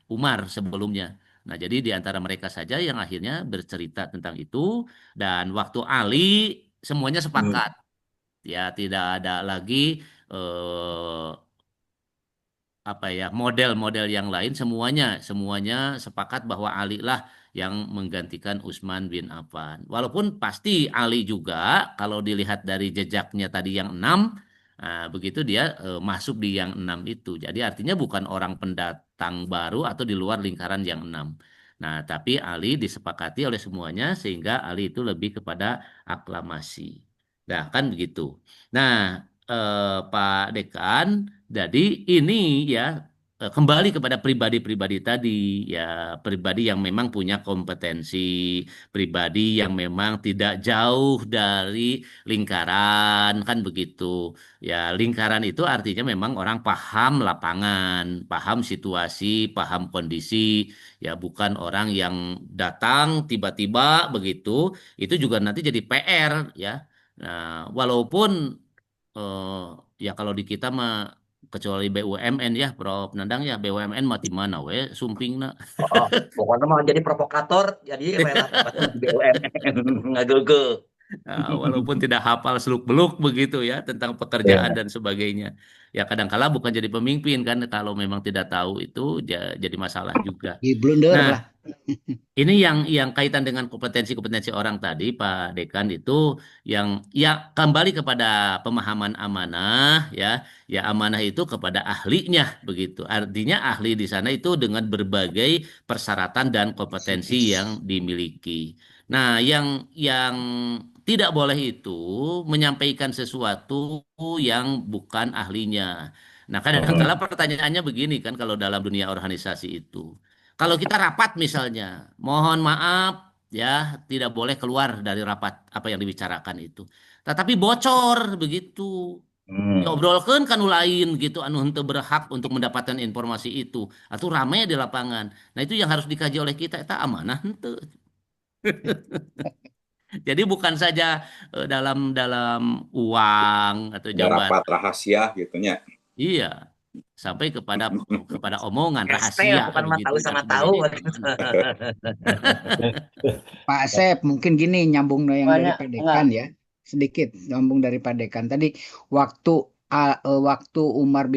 Umar sebelumnya. Nah, jadi di antara mereka saja yang akhirnya bercerita tentang itu, dan waktu Ali semuanya sepakat ya, tidak ada lagi eh, apa ya, model-model yang lain, semuanya semuanya sepakat bahwa Ali lah yang menggantikan Utsman bin Affan. Walaupun pasti Ali juga kalau dilihat dari jejaknya tadi yang 6, begitu dia masuk di yang 6 itu. Jadi artinya bukan orang pendatang baru atau di luar lingkaran yang 6. Nah, tapi Ali disepakati oleh semuanya sehingga Ali itu lebih kepada aklamasi. Nah, kan begitu. Nah, Pak Dekan, jadi ini ya kembali kepada pribadi-pribadi tadi ya, pribadi yang memang punya kompetensi, pribadi yang memang tidak jauh dari lingkaran kan begitu. Ya, lingkaran itu artinya memang orang paham lapangan, paham situasi, paham kondisi, ya bukan orang yang datang tiba-tiba begitu. Itu juga nanti jadi PR ya. Nah, walaupun eh, ya kalau di kita mah kecuali BUMN ya, Prof. Nandang ya, BUMN mati mana we sumpingna. Oh, pokoknya mau jadi provokator, jadi rela terpasang di BUMN ngagege. Nah, walaupun tidak hafal seluk-beluk begitu ya tentang pekerjaan Ya. dan sebagainya. Ya kadang-kala bukan jadi pemimpin kan, kalau memang tidak tahu itu jadi masalah juga. Di blunder Nah, lah. ini yang kaitan dengan kompetensi-kompetensi orang tadi, Pak Dekan, itu yang ya kembali kepada pemahaman amanah ya. Ya amanah itu kepada ahlinya begitu. Artinya ahli di sana itu dengan berbagai persyaratan dan kompetensi yang Psikis. dimiliki. Nah, yang tidak boleh itu menyampaikan sesuatu yang bukan ahlinya. Nah, kadang-kala pertanyaannya begini kan kalau dalam dunia organisasi itu. Kalau kita rapat misalnya, mohon maaf ya, tidak boleh keluar dari rapat apa yang dibicarakan itu. Tetapi bocor begitu. Hmm. Diobrolkan kan lain gitu anu henteu berhak untuk mendapatkan informasi itu atau ramai di lapangan. Nah, itu yang harus dikaji oleh kita, itu amanah henteu. Jadi bukan saja dalam dalam uang atau Ada rapat jabatan. rahasia gitunya. Iya, sampai kepada kepada omongan ST rahasia bukan mah begitu tahu dan sama tahu. sebagainya itu amanah. Pak Asep, mungkin gini nyambung yang dari Banyak Pak enggak? Dekan ya. Sedikit nyambung dari Pak Dekan. Tadi waktu waktu Umar